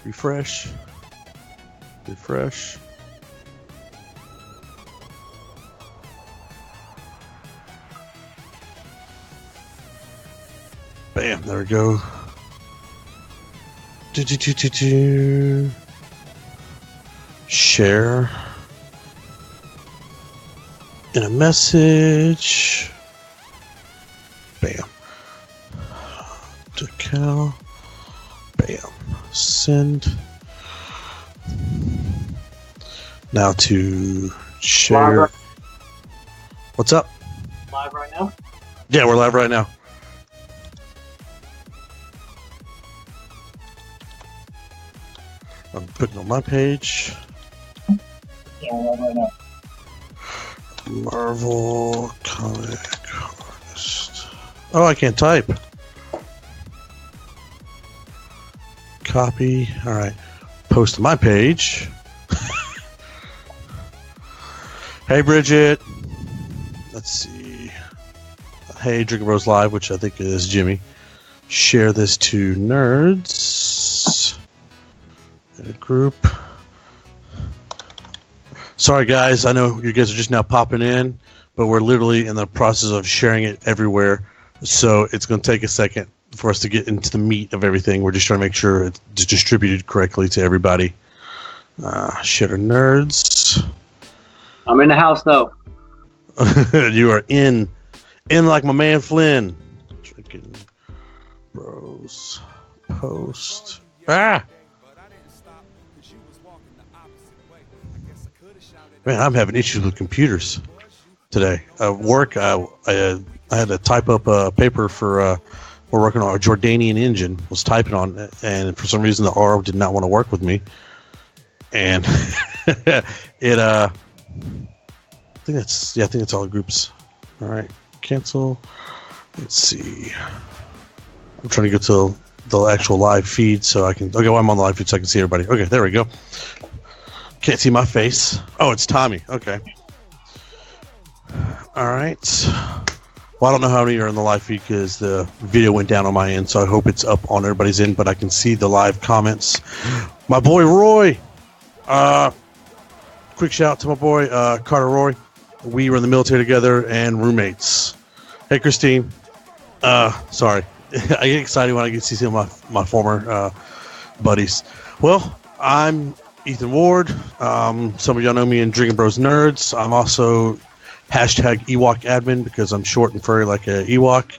Refresh. Bam, there we go. Share in a message. Bam. Dekal. Bam. Send. Now to share. Live. What's up? Live right now? Yeah, we're live right now. I'm putting on my page. Yeah, live right now. Marvel comic artist. Oh, I can't type. Copy. All right. Post to my page. Hey, Bridget. Let's see. Hey, Drinking Bros Live, which I think is Jimmy. Share this to nerds. In a group. Sorry, guys. I know you guys are just now popping in, but we're literally in the process of sharing it everywhere. So it's going to take a second for us to get into the meat of everything. We're just trying to make sure it's distributed correctly to everybody. Share to nerds. I'm in the house, though. You are in like my man Flynn. Drinking Bros post. Man, I'm having issues with computers today. At work, I had to type up a paper for we're working on a Jordanian engine. Was typing on it, and for some reason the R did not want to work with me, and it I think it's all groups. All right, cancel. Let's see. I'm trying to get to the actual live feed so I can. Okay, well, I'm on the live feed so I can see everybody. Okay, there we go. Can't see my face. Oh, it's Tommy. Okay. All right. Well, I don't know how many are in the live feed because the video went down on my end, so I hope it's up on everybody's end, but I can see the live comments. My boy Roy. Quick shout out to my boy Carter Roy. We were in the military together and roommates. Hey, Christine. Sorry. I get excited when I get to see some of my former buddies. Well, I'm Ethan Ward. Some of y'all know me in Drinking Bros Nerds. I'm also hashtag Ewok admin because I'm short and furry like a Ewok.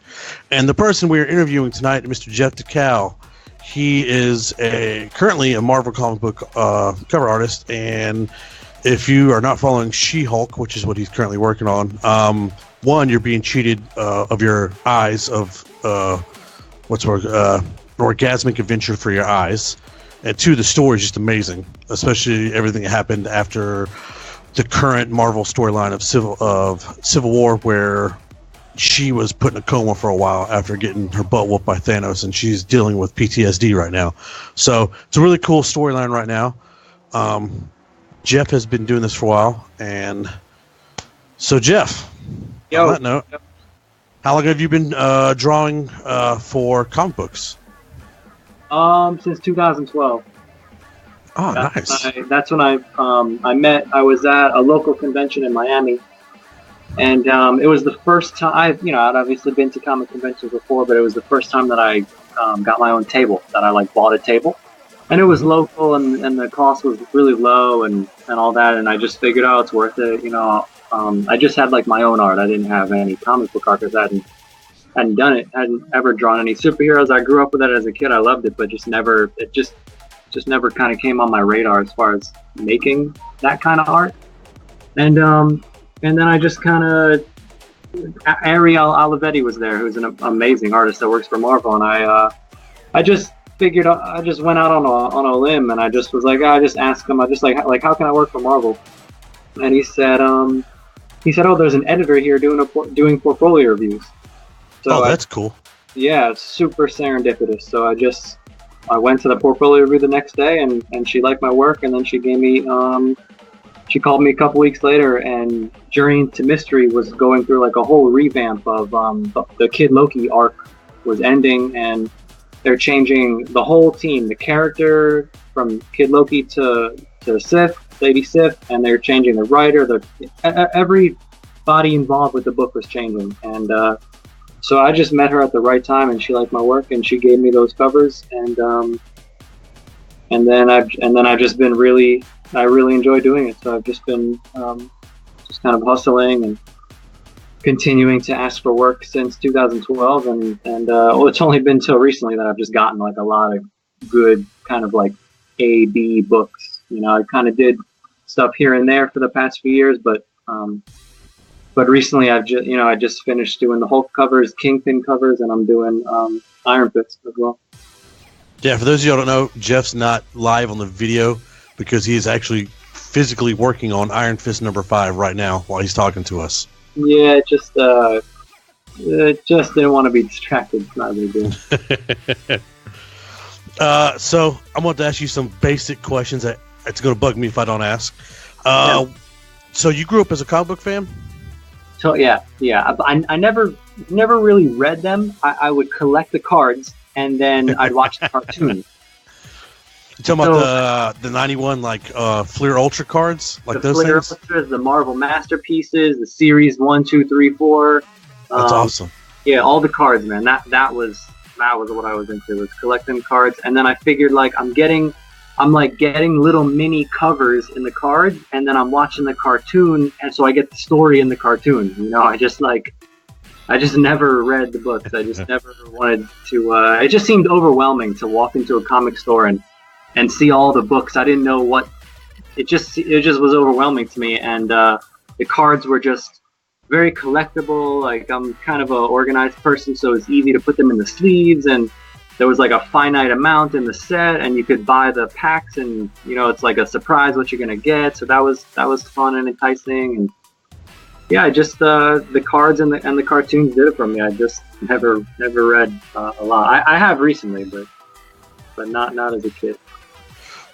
And the person we are interviewing tonight, Mr. Jeff Dekal. He is currently a Marvel comic book cover artist, and if you are not following She-Hulk, which is what he's currently working on, one, you're being cheated of your eyes of orgasmic adventure for your eyes, and two, the story is just amazing, especially everything that happened after the current Marvel storyline of Civil War, where she was put in a coma for a while after getting her butt whooped by Thanos, and she's dealing with PTSD right now. So it's a really cool storyline right now. Jeff has been doing this for a while, and so Jeff, on that note, how long have you been drawing for comic books? Since 2012. Oh, nice. That's when I met. I was at a local convention in Miami, and it was the first time I'd obviously been to comic conventions before, but it was the first time that I got my own table. That I bought a table, and it was local, and the cost was really low, and all that. And I just figured, it's worth it. I just had my own art. I didn't have any comic book art because I hadn't done it. Hadn't ever drawn any superheroes. I grew up with it as a kid. I loved it, but just never kind of came on my radar as far as making that kind of art. And then I just kind of, Ariel Olivetti was there, who's an amazing artist that works for Marvel, and I just figured, I just went out on a limb, and I just was I just asked him, I just how can I work for Marvel? And he said, oh, there's an editor here doing portfolio reviews. So that's cool. Yeah, it's super serendipitous. So I went to the portfolio review the next day, and she liked my work, and then she gave me, she called me a couple weeks later, and Journey into Mystery was going through a whole revamp of the Kid Loki arc was ending, and they're changing the whole team, the character from Kid Loki to Sif, Lady Sif, and they're changing the writer. Everybody involved with the book was changing, and so I just met her at the right time, and she liked my work, and she gave me those covers, and then I've just been I really enjoy doing it. So I've just been just kind of hustling and continuing to ask for work since 2012, and it's only been till recently that I've just gotten like a lot of good kind of like A/B books. You know, I kind of did stuff here and there for the past few years, but recently I just finished doing the Hulk covers, Kingpin covers, and I'm doing Iron Fist as well. Yeah, for those of you who don't know, Jeff's not live on the video because he is actually physically working on Iron Fist #5 right now while he's talking to us. Yeah, just didn't want to be distracted. It's not a big deal. So I'm going to ask you some basic questions that it's going to bug me if I don't ask. So you grew up as a comic book fan? So yeah. I never really read them. I would collect the cards and then I'd watch the cartoons. You talking about the 91 like Fleer Ultra cards, like those Fleer things? Ultras, the Marvel Masterpieces, the Series 1, 2, 3, 4. That's awesome. Yeah, all the cards, man. That was what I was into, was collecting cards. And then I figured like I'm getting little mini covers in the cards, and then I'm watching the cartoon, and so I get the story in the cartoon. You know, I just never read the books. I just never wanted to. It just seemed overwhelming to walk into a comic store and see all the books. I didn't know what. It just was overwhelming to me, and the cards were just very collectible. Like, I'm kind of a organized person, so it's easy to put them in the sleeves, and there was like a finite amount in the set, and you could buy the packs, and you know, it's like a surprise what you're gonna get. So that was fun and enticing, and yeah, just the cards and the cartoons did it for me. I just never read a lot. I have recently, but not as a kid.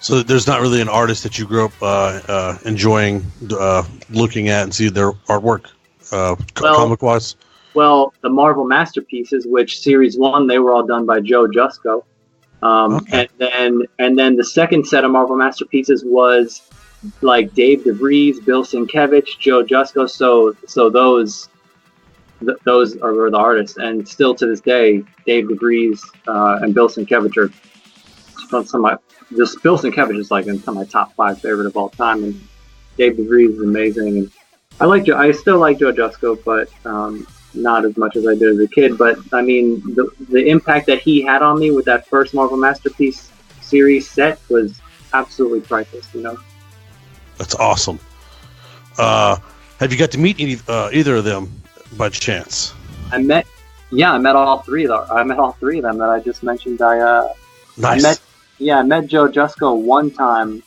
So there's not really an artist that you grew up enjoying looking at and see their artwork, comic-wise? Well, the Marvel Masterpieces, which Series 1, they were all done by Joe Jusko. Okay. And then the second set of Marvel Masterpieces was like Dave DeVries, Bill Sienkiewicz, Joe Jusko. So those are the artists, and still to this day, Dave DeVries and Bill Sienkiewicz are some of my. Just Bill Sienkiewicz is like some of my top 5 favorite of all time, and Dave DeVries is amazing. And I still like Joe Jusko, but not as much as I did as a kid. But I mean, the impact that he had on me with that first Marvel Masterpiece series set was absolutely priceless. You know. That's awesome. Have you got to meet either of them by chance? I met all three though. I met all three of them that I just mentioned. Nice. I met Joe Jusko one time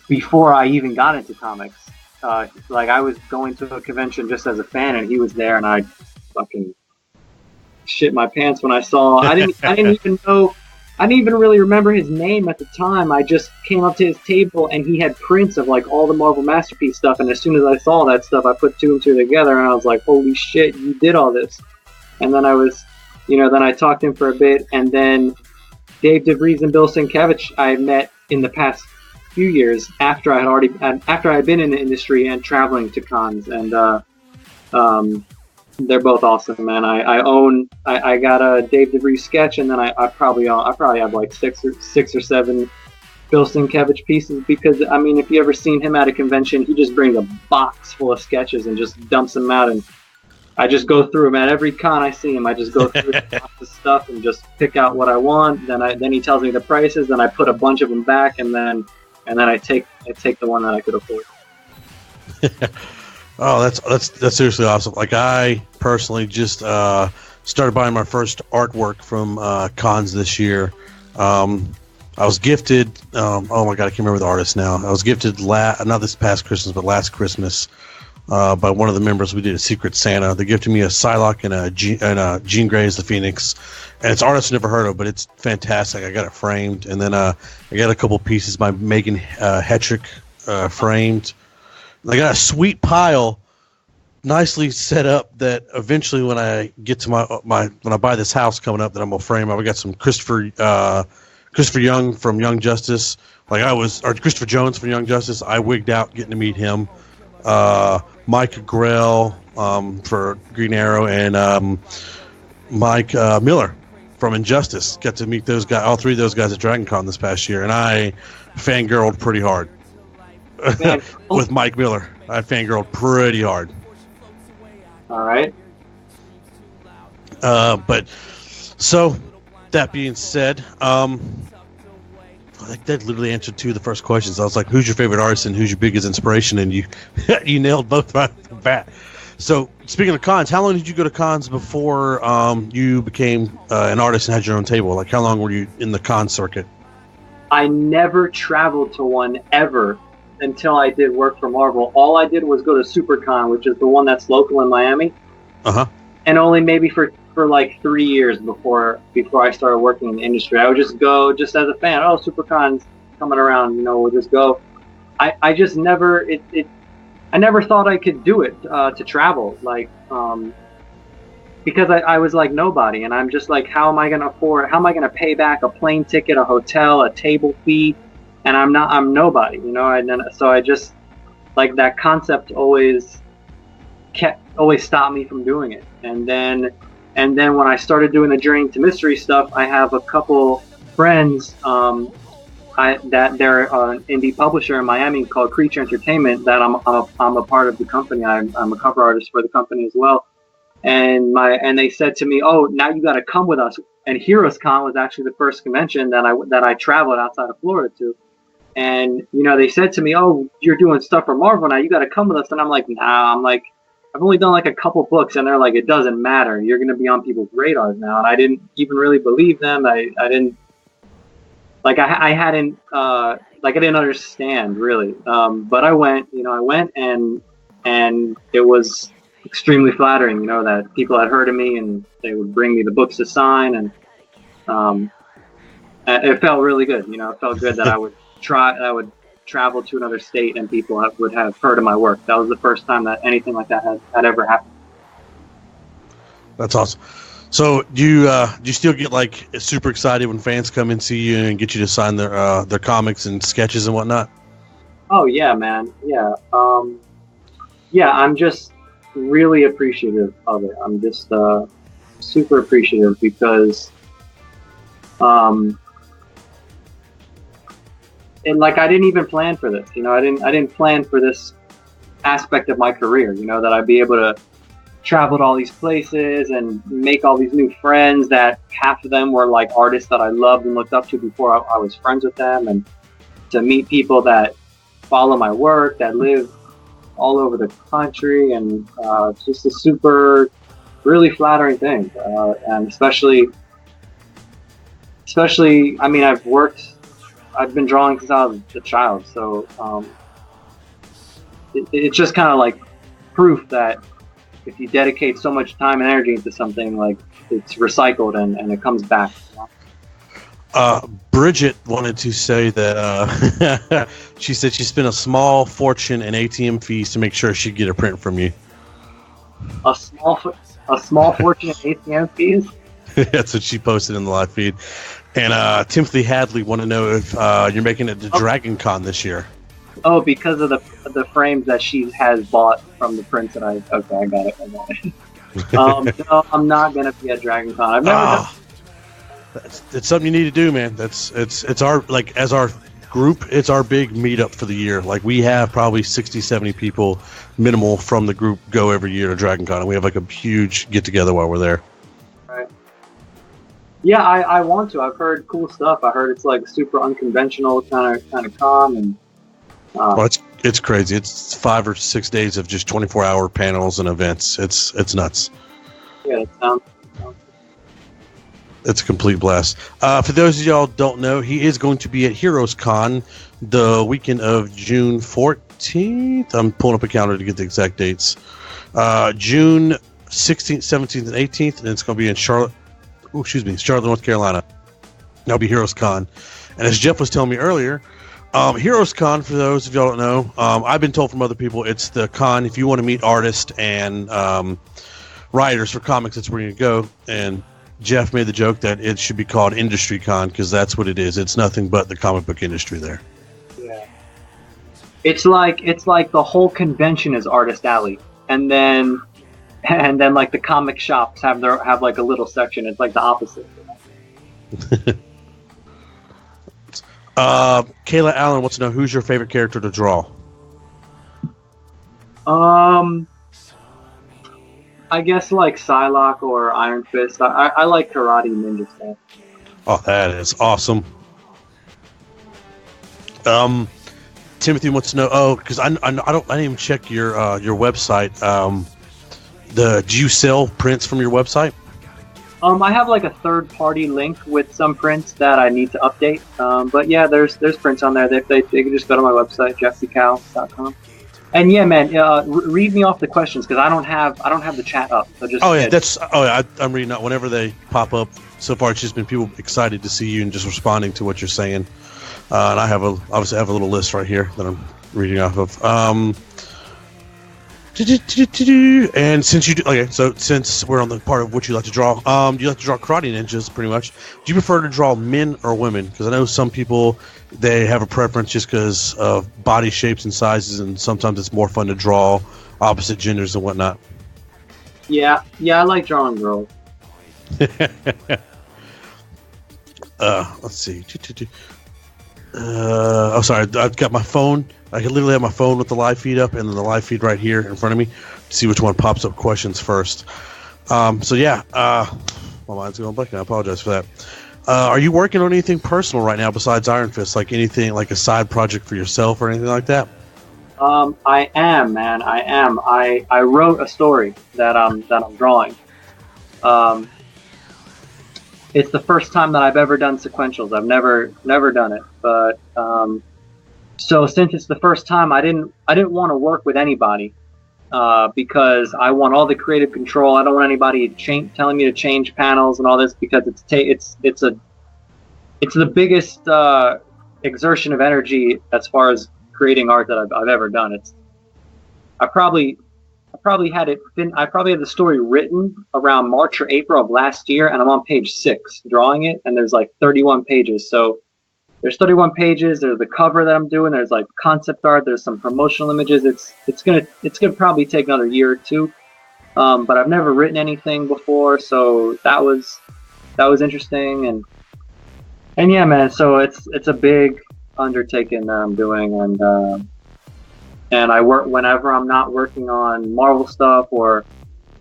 before I even got into comics. Like, I was going to a convention just as a fan, and he was there, and I fucking shit my pants when I saw. I didn't even really remember his name at the time. I just came up to his table, and he had prints of like all the Marvel Masterpiece stuff. And as soon as I saw that stuff, I put 2 and 2 together, and I was like, "Holy shit, you did all this!" And then then I talked to him for a bit, and then Dave DeVries and Bill Sienkiewicz I met in the past few years after I had been in the industry and traveling to cons, and they're both awesome, man. I got a Dave DeVries sketch, and then I probably have like 6 or 7 Bill Sienkiewicz pieces, because I mean, if you ever seen him at a convention, he just brings a box full of sketches and just dumps them out, and I just go through them at every con I see him. I just go through the stuff and just pick out what I want. Then he tells me the prices. Then I put a bunch of them back, and then I take the one that I could afford. Oh, that's seriously awesome. Like, I personally just started buying my first artwork from cons this year. I was gifted. Oh my god, I can't remember the artist now. I was gifted not this past Christmas, but last Christmas. By one of the members. We did a Secret Santa. They gifted me a Psylocke and a Jean Grey as the Phoenix, and it's artists I've never heard of, but it's fantastic. I got it framed, and then I got a couple pieces by Megan Hetrick framed. And I got a sweet pile nicely set up that eventually when I get to when I buy this house coming up that I'm gonna frame, I've got some Christopher Young from Young Justice, or Christopher Jones from Young Justice. I wigged out getting to meet him. Mike Grell for Green Arrow, and Mike Miller from Injustice. Got to meet those guys, all three of those guys at Dragon Con this past year, and I fangirled pretty hard with Mike Miller. I fangirled pretty hard. All right. But so that being said, I think that literally answered two of the first questions. I was like, "Who's your favorite artist and who's your biggest inspiration?" And you you nailed both right off the bat. So speaking of cons, how long did you go to cons before you became an artist and had your own table? Like, how long were you in the con circuit? I never traveled to one ever until I did work for Marvel. All I did was go to SuperCon, which is the one that's local in Miami. And only maybe for like 3 years before I started working in the industry. I would just go just as a fan. Oh, SuperCon's coming around, we'll just go. I just never I never thought I could do it to travel, because I was like nobody, and I'm just like, how am I gonna pay back a plane ticket, a hotel, a table fee, and I'm nobody, and so I just, like, that concept always stopped me from doing it. And then when I started doing the Journey to Mystery stuff, I have a couple friends that they're an indie publisher in Miami called Creature Entertainment that I'm a part of the company. I'm a cover artist for the company as well. And they said to me, "Oh, now you got to come with us." And Heroes Con was actually the first convention that I traveled outside of Florida to. And they said to me, "Oh, you're doing stuff for Marvel now. You got to come with us." And I'm like, "Nah." I'm like, I've only done like a couple books, and they're like, "It doesn't matter. You're going to be on people's radars now." And I didn't even really believe them. I didn't. Like, I didn't understand really, but I went, and it was extremely flattering, that people had heard of me and they would bring me the books to sign, and it felt really good. It felt good that I would travel to another state and people would have heard of my work. That was the first time that anything like that had ever happened. That's awesome. So do you still get like super excited when fans come and see you and get you to sign their comics and sketches and whatnot? Oh yeah, man. Yeah. I'm just really appreciative of it. I'm just super appreciative because and like, I didn't even plan for this. I didn't plan for this aspect of my career, that I'd be able to travel to all these places and make all these new friends that half of them were like artists that I loved and looked up to before I was friends with them, and to meet people that follow my work, that live all over the country, and it's just a super, really flattering thing. And especially, I mean, I've been drawing since I was a child, so it's just kind of like proof that if you dedicate so much time and energy into something, like, it's recycled and it comes back. Bridget wanted to say that she said she spent a small fortune in ATM fees to make sure she'd get a print from you. A small fortune in ATM fees? That's what she posted in the live feed. And Timothy Hadley want to know if you're making it to Dragon Con this year. Oh, because of the frames that she has bought from the prints that I got it. No, I'm not gonna be at Dragon Con. I've never done. It's something you need to do, man. It's our, like, as our group, it's our big meetup for the year. Like, we have probably 60, 70 people minimal from the group go every year to Dragon Con, and we have like a huge get together while we're there. Right. Yeah, I want to. I've heard cool stuff. I heard it's like super unconventional kind of con, and it's crazy. It's 5 or 6 days of just 24-hour panels and events. It's nuts. Yeah, it sounds. It's a complete blast. For those of y'all don't know, he is going to be at Heroes Con the weekend of June 14th. I'm pulling up a calendar to get the exact dates. June 16th, 17th, and 18th, and it's going to be in Charlotte, North Carolina. That'll be Heroes Con. And as Jeff was telling me earlier, Heroes Con, for those of y'all don't know, I've been told from other people it's the con if you want to meet artists and writers for comics. That's where you're going to go. And Jeff made the joke that it should be called Industry Con because that's what it is. It's nothing but the comic book industry there. Yeah. It's like the whole convention is Artist Alley, and then like the comic shops have like a little section. It's like the opposite. Kayla Allen wants to know who's your favorite character to draw. I guess like Psylocke or Iron Fist. I like karate ninja stuff. Oh, that is awesome. Timothy wants to know. Oh, because I didn't even check your website. Do you sell prints from your website? I have like a third-party link with some prints that I need to update. But yeah, there's prints on there. They can just go to my website, jeffdekal.com. And yeah, man, read me off the questions because I don't have the chat up. So just I'm reading out whenever they pop up. So far, it's just been people excited to see you and just responding to what you're saying. And I obviously have a little list right here that I'm reading off of. And since we're on the part of what you like to draw, you like to draw karate ninjas pretty much. Do you prefer to draw men or women? Because I know some people, they have a preference just because of body shapes and sizes, and sometimes it's more fun to draw opposite genders and whatnot. Yeah, I like drawing girls. Let's see. Sorry, I've got my phone. I can literally have my phone with the live feed up and then the live feed right here in front of me to see which one pops up questions first. My mind's going blank. I apologize for that. Are you working on anything personal right now besides Iron Fist? Like anything, like a side project for yourself or anything like that? I am, man. I am. I wrote a story that I'm drawing. It's the first time that I've ever done sequentials. I've never done it, but so since it's the first time, I didn't want to work with anybody because I want all the creative control. I don't want anybody telling me to change panels and all this because it's the biggest exertion of energy as far as creating art that I've ever done. I probably had the story written around March or April of last year, and I'm on page 6 drawing it, and there's like 31 pages. So there's 31 pages. There's the cover that I'm doing. There's like concept art. There's some promotional images. It's gonna probably take another year or two. But I've never written anything before, so that was interesting. And yeah, man. So it's a big undertaking that I'm doing, and I work whenever I'm not working on Marvel stuff or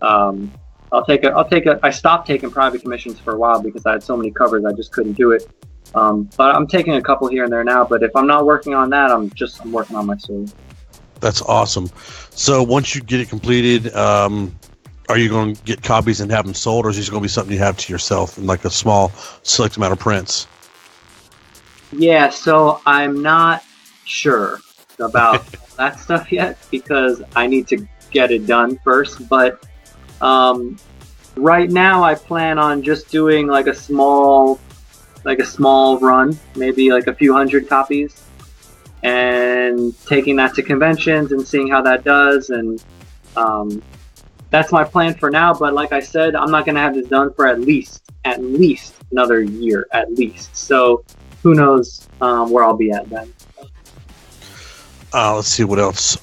I stopped taking private commissions for a while because I had so many covers I just couldn't do it. But I'm taking a couple here and there now. But if I'm not working on that, I'm working on my story. That's awesome. So once you get it completed, are you going to get copies and have them sold, or is this going to be something you have to yourself in like a small select amount of prints? Yeah, so I'm not sure about that stuff yet because I need to get it done first. But right now I plan on just doing like a small run, maybe like a few hundred copies, and taking that to conventions and seeing how that does. And that's my plan for now. But like I said, I'm not going to have this done for at least another year at least. So who knows where I'll be at then. Let's see what else.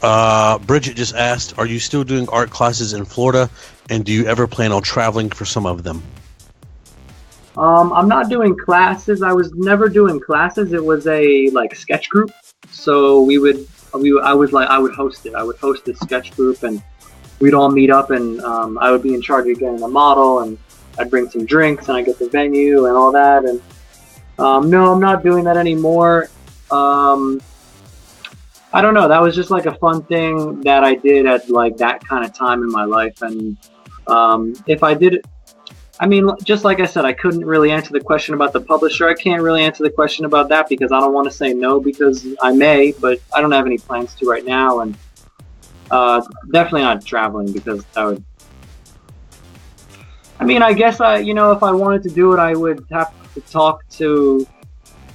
Bridget just asked, are you still doing art classes in Florida, and do you ever plan on traveling for some of them? I'm not doing classes. I was never doing classes. It was a like sketch group. So I would host it. I would host this sketch group, and we'd all meet up, and I would be in charge of getting a model, and I'd bring some drinks, and I get the venue and all that. And no, I'm not doing that anymore. I don't know. That was just like a fun thing that I did at like that kind of time in my life. And if I did it, I mean, just like I said, I couldn't really answer the question about the publisher. I can't really answer the question about that because I don't want to say no because I may, but I don't have any plans to right now. And definitely not traveling because that would, I mean, I guess if I wanted to do it, I would have to talk to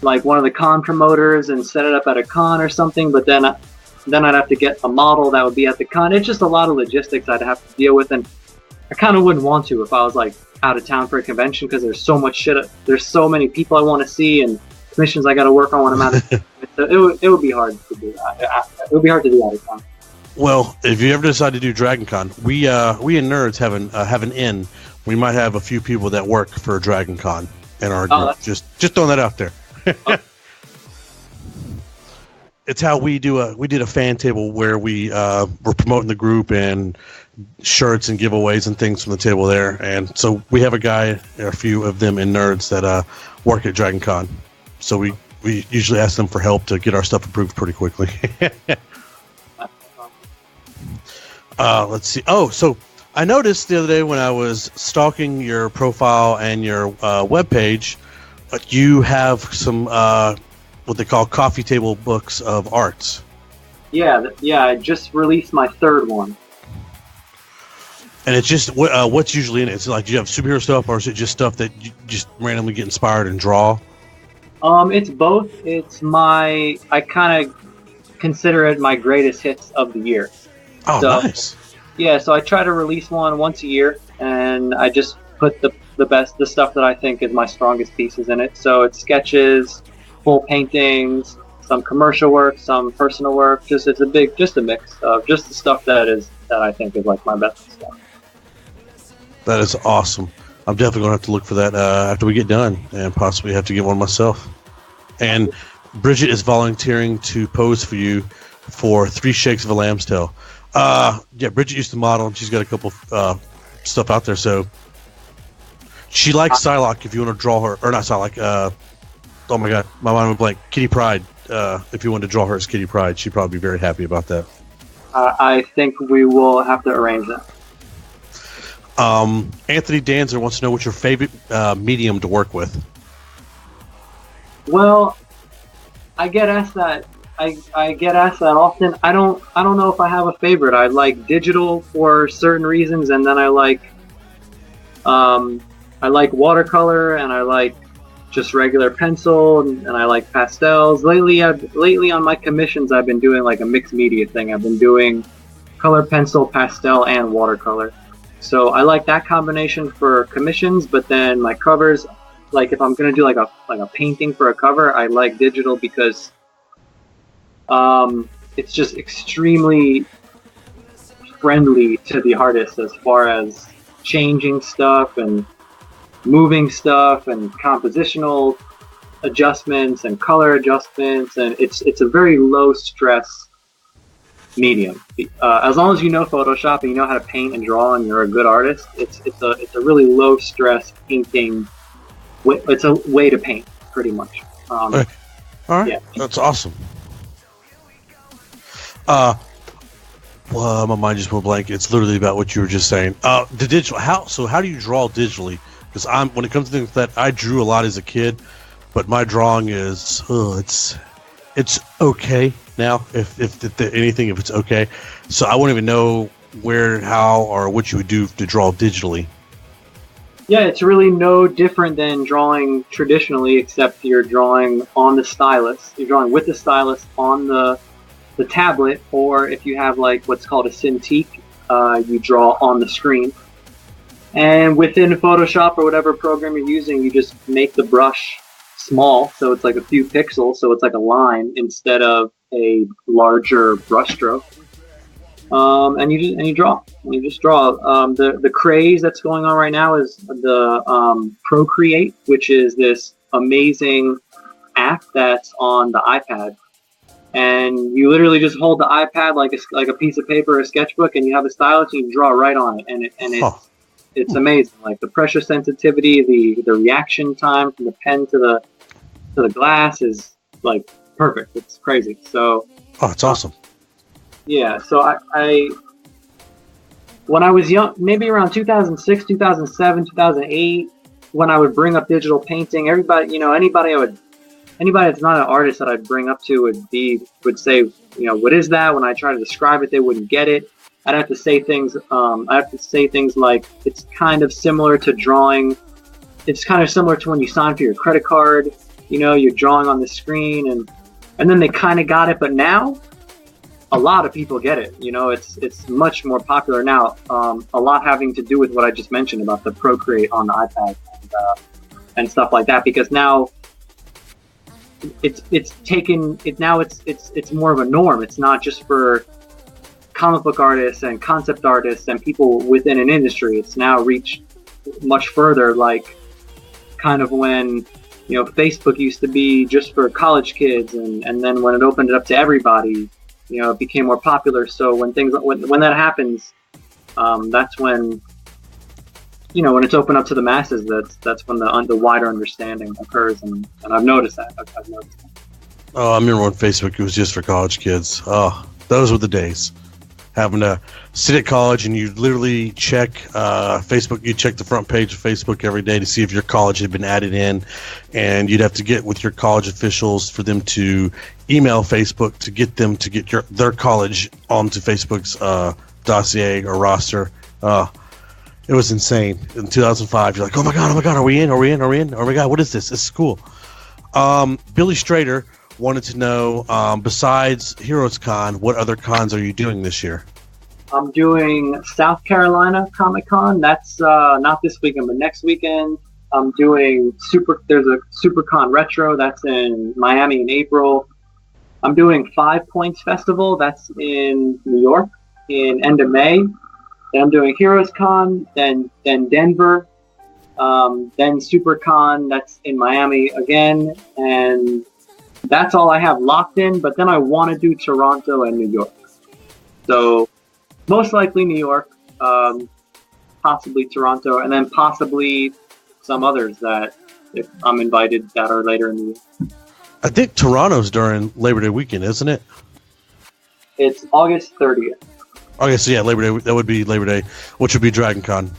like one of the con promoters and set it up at a con or something. But then I'd have to get a model that would be at the con. It's just a lot of logistics I'd have to deal with, and I kind of wouldn't want to if I was like out of town for a convention, because there's so much shit. There's so many people I want to see and commissions I got to work on when I'm out of town. So it would be hard to do that. It would be hard to do out of town. Well, if you ever decide to do Dragon Con, we in Nerds have an in. We might have a few people that work for Dragon Con in our group. Just throwing that out there. Oh. It's how we did a fan table where we were promoting the group and shirts and giveaways and things from the table there. And so we have a few of them in Nerds that work at Dragon Con. So we usually ask them for help to get our stuff approved pretty quickly. Let's see. Oh, so I noticed the other day when I was stalking your profile and your webpage, you have some what they call coffee table books of arts. Yeah. I just released my third one. And it's just what's usually in it? It's like, do you have superhero stuff, or is it just stuff that you just randomly get inspired and draw? It's both. I kind of consider it my greatest hits of the year. Oh, so, nice. Yeah, so I try to release one once a year, and I just put the stuff that I think is my strongest pieces in it. So it's sketches, full paintings, some commercial work, some personal work. It's a mix of just the stuff that I think is like my best stuff. That is awesome. I'm definitely going to have to look for that after we get done, and possibly have to get one myself. And Bridget is volunteering to pose for you for 3 Shakes of a Lamb's Tail. Yeah, Bridget used to model, and she's got a couple stuff out there. So she likes Psylocke. If you want to draw her, or not Psylocke. Oh my God, my mind went blank. Kitty Pryde. If you want to draw her as Kitty Pryde, she'd probably be very happy about that. I think we will have to arrange that. Anthony Danzer wants to know what's your favorite medium to work with. Well, I get asked that. I get asked that often. I don't know if I have a favorite. I like digital for certain reasons, and then I like watercolor, and I like just regular pencil, and I like pastels. Lately on my commissions, I've been doing like a mixed media thing. I've been doing color pencil, pastel, and watercolor. So I like that combination for commissions, but then my covers, like if I'm gonna do like a painting for a cover, I like digital because it's just extremely friendly to the artist as far as changing stuff and moving stuff and compositional adjustments and color adjustments, and it's a very low stress medium. As long as you know Photoshop and you know how to paint and draw and you're a good artist, it's a really low stress painting. It's a way to paint, pretty much. All right, yeah. That's awesome. Well, my mind just went blank. It's literally about what you were just saying. The digital. How do you draw digitally? Because when it comes to things like that, I drew a lot as a kid, but my drawing is it's okay now. If it's okay. So I wouldn't even know where, how, or what you would do to draw digitally. Yeah, it's really no different than drawing traditionally, except you're drawing on the stylus. You're drawing with the stylus on the tablet, or if you have like what's called a Cintiq, you draw on the screen. And within Photoshop or whatever program you're using, you just make the brush small, so it's like a few pixels, so it's like a line instead of a larger brush stroke. And you draw. And you just draw. The craze that's going on right now is the Procreate, which is this amazing app that's on the iPad. And you literally just hold the iPad like a piece of paper or a sketchbook, and you have a stylus, and you draw right on it, it's amazing. Like the pressure sensitivity, the reaction time from the pen to the glass is like perfect. It's crazy. So it's awesome. Yeah. So I when I was young, maybe around 2006, 2007, 2008, when I would bring up digital painting, anybody that's not an artist that I'd bring up to would say, what is that? When I try to describe it, they wouldn't get it. I'd have to say things. Like it's kind of similar to drawing. It's kind of similar to when you sign for your credit card. you're drawing on the screen, and then they kind of got it. But now a lot of people get it. It's much more popular now. A lot having to do with what I just mentioned about the Procreate on the iPad and stuff like that, because now it's taken it. Now it's more of a norm. It's not just for comic book artists and concept artists and people within an industry. It's now reached much further, like kind of when Facebook used to be just for college kids, and then when it opened it up to everybody, it became more popular. So when that happens, that's when when it's open up to the masses, that's when the wider understanding occurs, and I've noticed that. I've noticed that. Oh, I remember when Facebook was just for college kids. Oh, those were the days. Having to sit at college and you literally check Facebook. You check the front page of Facebook every day to see if your college had been added in, and you'd have to get with your college officials for them to email Facebook to get them to get their college onto Facebook's dossier or roster. It was insane. In 2005, you're like, oh my god, are we in? Oh my god, what is this? This is cool. Billy Strader wanted to know, besides Heroes Con, what other cons are you doing this year? I'm doing South Carolina Comic Con. That's not this weekend, but next weekend. I'm doing there's a SuperCon Retro. That's in Miami in April. I'm doing 5 Points Festival. That's in New York in end of May. Then I'm doing Heroes Con, then Denver, then SuperCon. That's in Miami again, and that's all I have locked in. But then I want to do Toronto and New York. So most likely New York, possibly Toronto, and then possibly some others that if I'm invited that are later in the year. I think Toronto's during Labor Day weekend, isn't it? It's August 30th. Okay, so yeah, Labor Day. That would be Labor Day, which would be Dragon Con.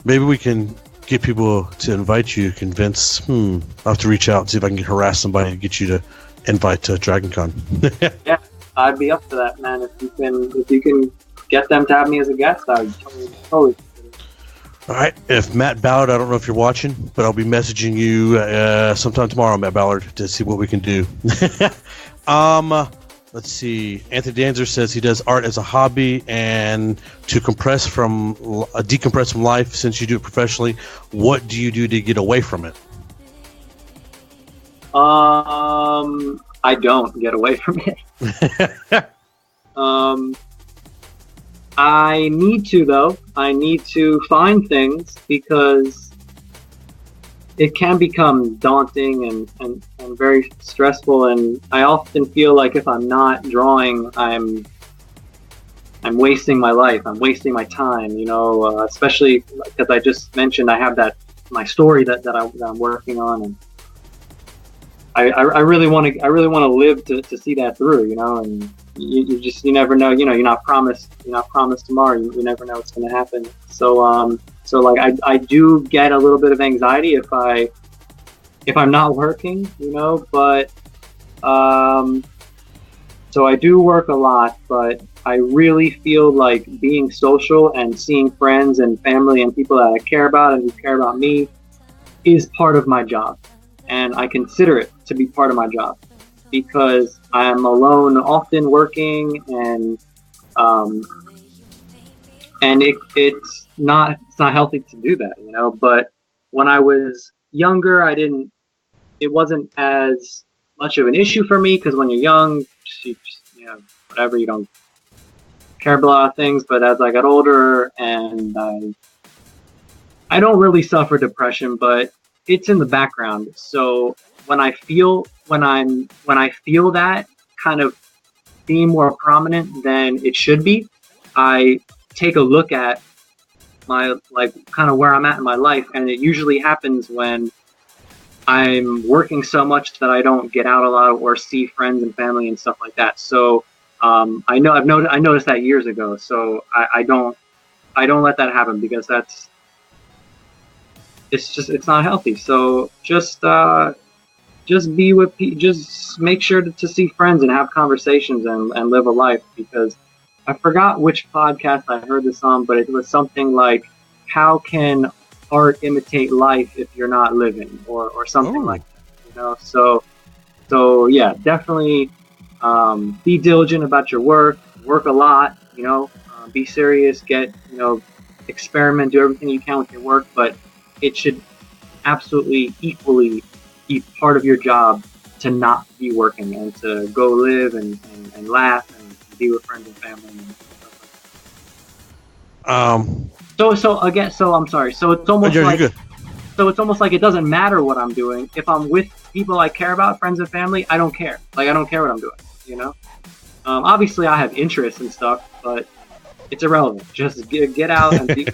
Maybe we can get people to invite you. Convince. I'll have to reach out and see if I can harass somebody to get you to invite to Dragon Con. Yeah, I'd be up for that, man. If you can get them to have me as a guest, I'd totally. All right. If Matt Ballard, I don't know if you're watching, but I'll be messaging you sometime tomorrow, Matt Ballard, to see what we can do. Let's see. Anthony Danzer says he does art as a hobby and to decompress from life. Since you do it professionally, what do you do to get away from it? I don't get away from it. I need to, though. I need to find things because it can become daunting and very stressful. And I often feel like if I'm not drawing, I'm wasting my life. I'm wasting my time, especially because I just mentioned I have my story that I'm working on, and I really want to live to see that through, and you never know, you're not promised tomorrow. You never know what's going to happen. So like I do get a little bit of anxiety if I'm not working, but so I do work a lot, but I really feel like being social and seeing friends and family and people that I care about and who care about me is part of my job. And I consider it to be part of my job because I'm alone, often working, and it's not healthy to do that, But when I was younger, it wasn't as much of an issue for me because when you're young, whatever, you don't care about a lot of things. But as I got older, and I don't really suffer depression, but it's in the background. So when I feel that kind of being more prominent than it should be, I take a look at my kind of where I'm at in my life, and it usually happens when I'm working so much that I don't get out a lot or see friends and family and stuff like that. So I noticed that years ago. So I don't let that happen because it's not healthy. So just be with people, just make sure to see friends and have conversations and live a life, because I forgot which podcast I heard this on, but it was something like, how can art imitate life if you're not living, or something like know. So yeah, definitely be diligent about your work. Work a lot, you know. Be serious. Experiment. Do everything you can with your work, but it should absolutely equally be part of your job to not be working and to go live and laugh and be with friends and family. And stuff like that. So I'm sorry. So it's almost like it doesn't matter what I'm doing. If I'm with people I care about, friends and family, I don't care. Like, I don't care what I'm doing, you know? Obviously I have interests and stuff, but it's irrelevant. Just get out and be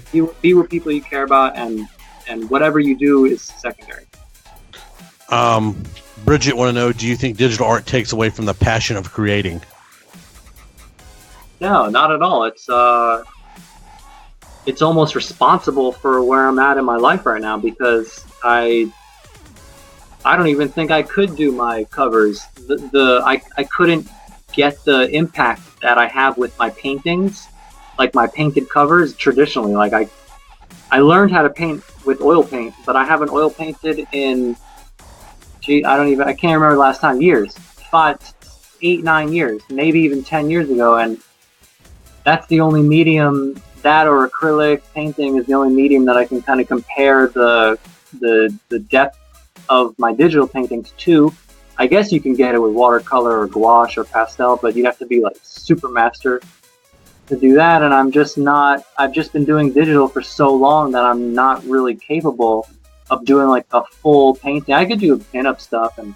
with people you care about, and whatever you do is secondary. Bridget want to know, do you think digital art takes away from the passion of creating? No, not at all. It's almost responsible for where I'm at in my life right now, because I don't even think I could do my covers. I couldn't get the impact that I have with my paintings, like my painted covers traditionally. Like I learned how to paint with oil paint, but I haven't oil painted in, I can't remember the last time, years. 5, 8, 9 years, maybe even 10 years ago, and that's the only medium, that or acrylic painting is the only medium that I can kind of compare the depth of my digital paintings to. I guess you can get it with watercolor or gouache or pastel, but you'd have to be like super master to do that, and I've just been doing digital for so long that I'm not really capable of doing like a full painting. I could do pinup stuff and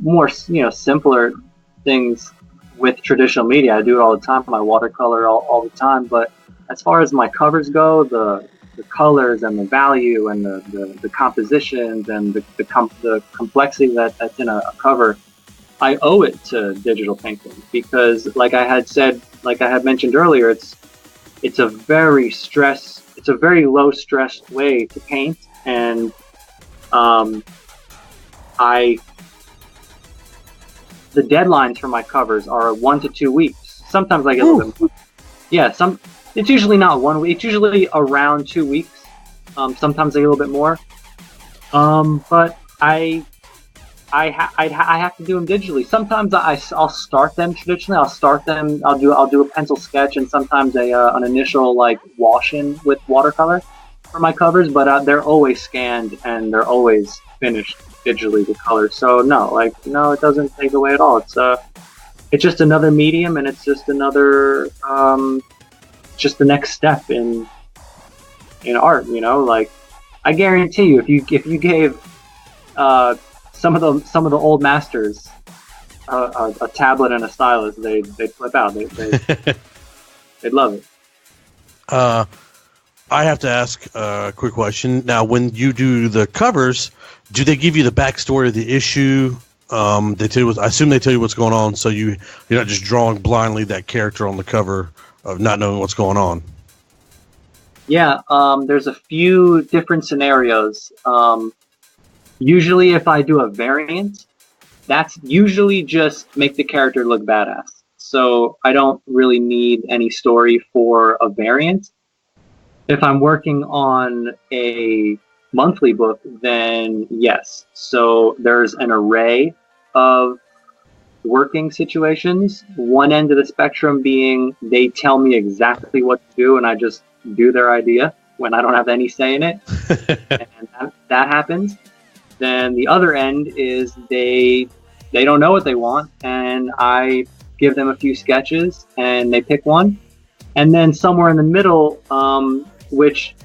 more simpler things with traditional media. I do it all the time. My watercolor all the time. But as far as my covers go, the colors and the value and the compositions and the complexity that's in a cover, I owe it to digital painting, because like I had mentioned earlier, it's a very low stress way to paint, and the deadlines for my covers are 1 to 2 weeks. Sometimes I get a little bit more. Yeah, it's usually not 1 week. It's usually around 2 weeks. Sometimes I get a little bit more. But I have to do them digitally. Sometimes I'll start them traditionally. I'll do a pencil sketch and sometimes an initial like wash-in with watercolor for my covers. But they're always scanned and they're always finished digitally with color. So no, it doesn't take away at all. It's just another medium, and it's just another just the next step in art. Like, I guarantee you, if you gave some of the old masters a tablet and a stylus, they'd flip out. They'd love it. I have to ask a quick question. Now, when you do the covers, do they give you the backstory of the issue? I assume they tell you what's going on, so you're not just drawing blindly that character on the cover of not knowing what's going on. Yeah, there's a few different scenarios. Usually if I do a variant, that's usually just make the character look badass. So I don't really need any story for a variant. If I'm working on a monthly book, then yes. So there's an array of working situations. One end of the spectrum being they tell me exactly what to do and I just do their idea when I don't have any say in it. And that happens. Then the other end is they don't know what they want, and I give them a few sketches and they pick one. And then somewhere in the middle, which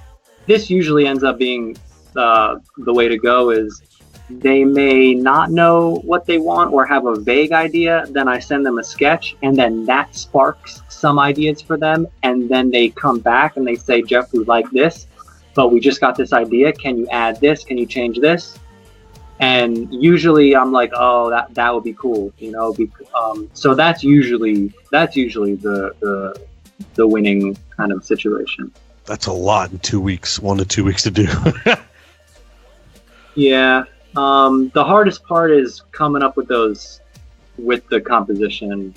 this usually ends up being the way to go, is they may not know what they want or have a vague idea. Then I send them a sketch, and then that sparks some ideas for them. And then they come back and they say, Jeff, we like this, but we just got this idea. Can you add this? Can you change this? And usually I'm like, oh, that would be cool, so that's usually the winning kind of situation. That's a lot in 2 weeks, 1 to 2 weeks to do. Yeah. The hardest part is coming up with those with the composition.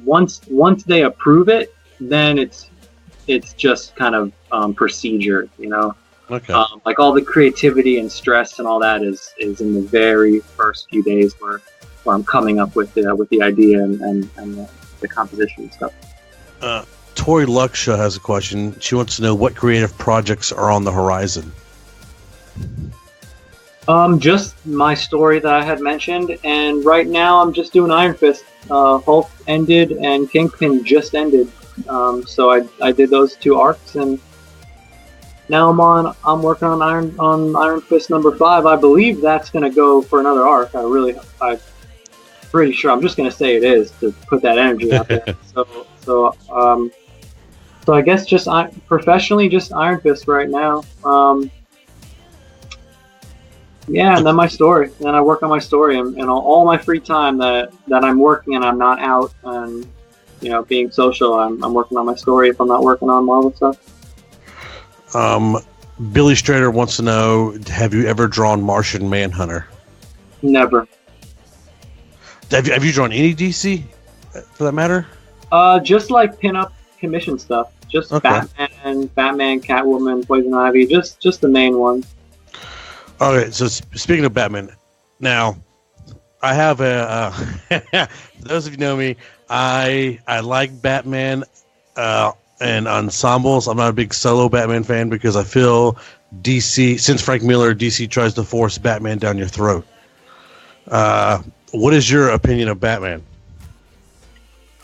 Once they approve it, then it's just kind of procedure, Okay. Like all the creativity and stress and all that is in the very first few days where I'm coming up with the idea and the composition and stuff. Tori Luckshaw has a question. She wants to know what creative projects are on the horizon. Just my story that I had mentioned, and right now I'm just doing Iron Fist. Hulk ended and Kingpin just ended, so I did those 2 arcs, and now I'm working on Iron Fist number 5. I believe that's gonna go for another arc. I'm pretty sure. I'm just gonna say it is to put that energy out there. So I guess just professionally, just Iron Fist right now. Yeah, and then my story. Then I work on my story, and all my free time that I'm working and I'm not out and being social, I'm working on my story. If I'm not working on Marvel stuff. Billy Strader wants to know: have you ever drawn Martian Manhunter? Never. Have you drawn any DC, for that matter? Just like pin-up commission stuff. Just okay. Batman, Catwoman, Poison Ivy. Just the main ones. Okay, so speaking of Batman, now I have for those of you who know me, I like Batman and ensembles. I'm not a big solo Batman fan because I feel DC, since Frank Miller, DC tries to force Batman down your throat. What is your opinion of Batman?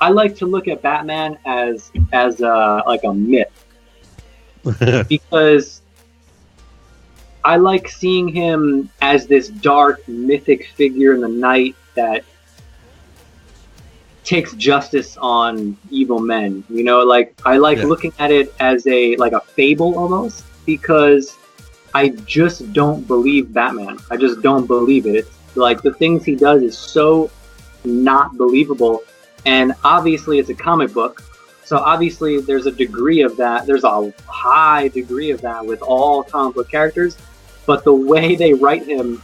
I like to look at Batman as like a myth because I like seeing him as this dark, mythic figure in the night that takes justice on evil men. Like I like looking at it as a fable almost, because I just don't believe Batman. I just don't believe it. It's like the things he does is so not believable. And obviously it's a comic book, so obviously there's a degree of that. There's a high degree of that with all comic book characters. But the way they write him,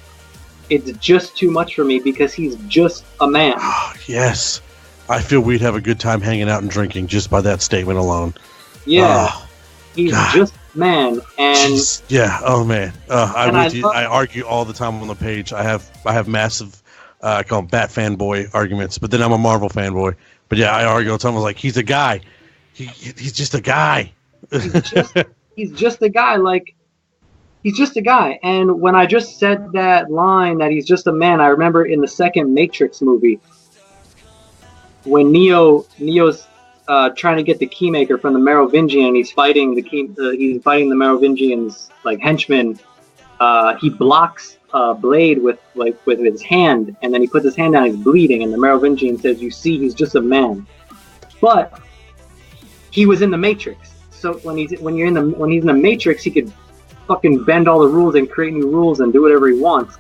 it's just too much for me because he's just a man. Yes. I feel we'd have a good time hanging out and drinking just by that statement alone. Yeah. He's just a man. And jeez. Yeah. Oh, man. I argue all the time on the page. I have massive, I call them Bat fanboy arguments, but then I'm a Marvel fanboy. But yeah, I argue all the time. I was like, he's a guy. He's just a guy. He's just a guy. Like, he's just a guy. And when I just said that line that he's just a man, I remember in the second Matrix movie when Neo's trying to get the Keymaker from the Merovingian. He's fighting the Merovingian's henchman. He blocks Blade with his hand, and then he puts his hand down. He's bleeding, and the Merovingian says, "You see, he's just a man." But he was in the Matrix, so when he's in the Matrix, he could fucking bend all the rules and create new rules and do whatever he wants.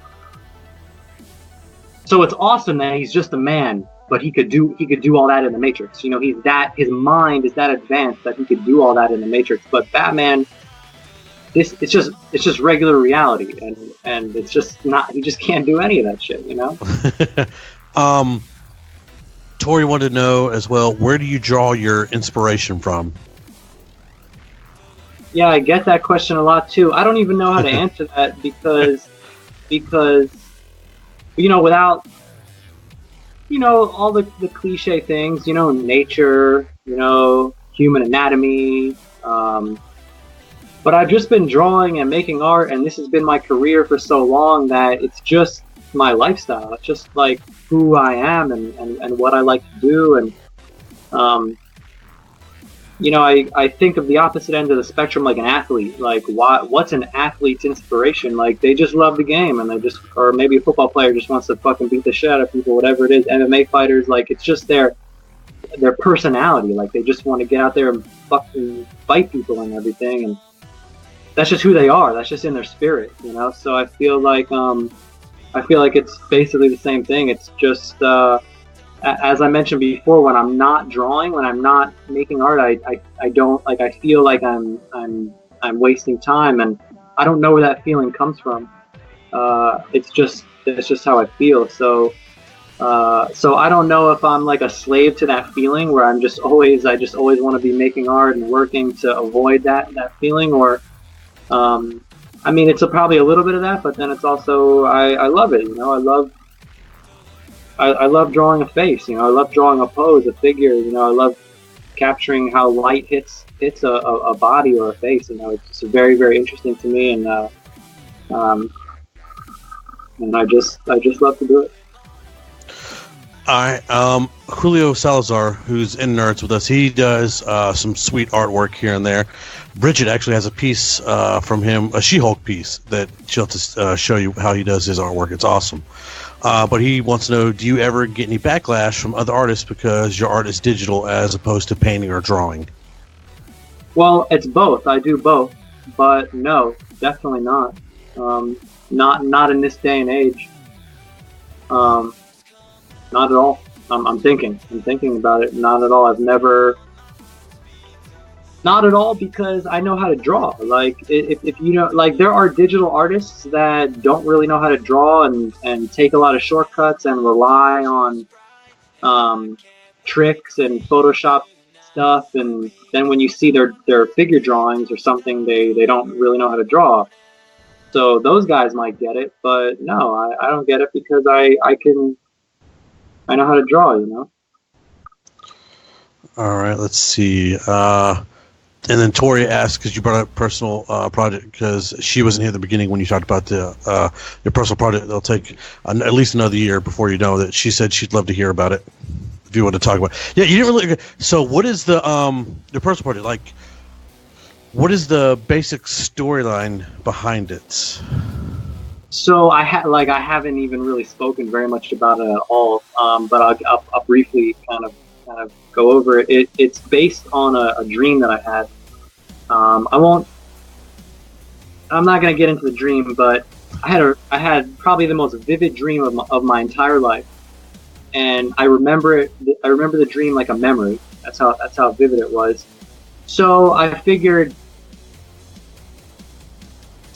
So it's awesome that he's just a man, but he could do all that in the Matrix. His mind is that advanced that he could do all that in the Matrix. But Batman, it's just regular reality, and it's just not. He just can't do any of that shit. Tori wanted to know as well, where do you draw your inspiration from? Yeah, I get that question a lot too. I don't even know how to answer that because without all the cliche things, nature, human anatomy, but I've just been drawing and making art, and this has been my career for so long that it's just my lifestyle. It's just like who I am and what I like to do, and I think of the opposite end of the spectrum like an athlete. Like, what's an athlete's inspiration? Like, they just love the game, and or maybe a football player just wants to fucking beat the shit out of people, whatever it is. MMA fighters, like, it's just their personality. Like, they just want to get out there and fucking fight people and everything, and that's just who they are. That's just in their spirit, So I feel like it's basically the same thing. It's just as I mentioned before, when I'm not drawing, when I'm not making art, I don't like. I feel like I'm wasting time, and I don't know where that feeling comes from. It's just how I feel. So I don't know if I'm like a slave to that feeling where I just always want to be making art and working to avoid that feeling, or I mean, it's probably a little bit of that, but then it's also I love it. You know, I love drawing a face. You know, I love drawing a pose, a figure. You know, I love capturing how light hits a body or a face. You know, it's just very very interesting to me, um, and I just love to do it. All right. Julio Salazar, who's in Nerds with us, he does some sweet artwork here and there. Bridget actually has a piece from him, a She-Hulk piece, that she'll have to show you how he does his artwork. It's awesome. But he wants to know, do you ever get any backlash from other artists because your art is digital as opposed to painting or drawing? Well, it's both. I do both, but no, definitely not. Not in this day and age. Not at all. I'm thinking about it. Not at all. I've never. Not at all, because I know how to draw. Like, if you know, like, there are digital artists that don't really know how to draw and take a lot of shortcuts and rely on tricks and Photoshop stuff. And then when you see their figure drawings or something, they don't really know how to draw. So those guys might get it, but no, I don't get it because I know how to draw, you know? All right, let's see. And then Tori asked, because you brought up personal project, because she wasn't here at the beginning when you talked about your personal project. They'll take at least another year before you know that. She said she'd love to hear about it if you want to talk about it. Yeah, you didn't really. So, what is the your personal project like? What is the basic storyline behind it? So I haven't even really spoken very much about it at all. But I'll briefly kind of go over it. It's based on a dream that I had. I'm not going to get into the dream, but I had probably the most vivid dream of my entire life, and I remember it. I remember the dream like a memory. That's how vivid it was. So I figured,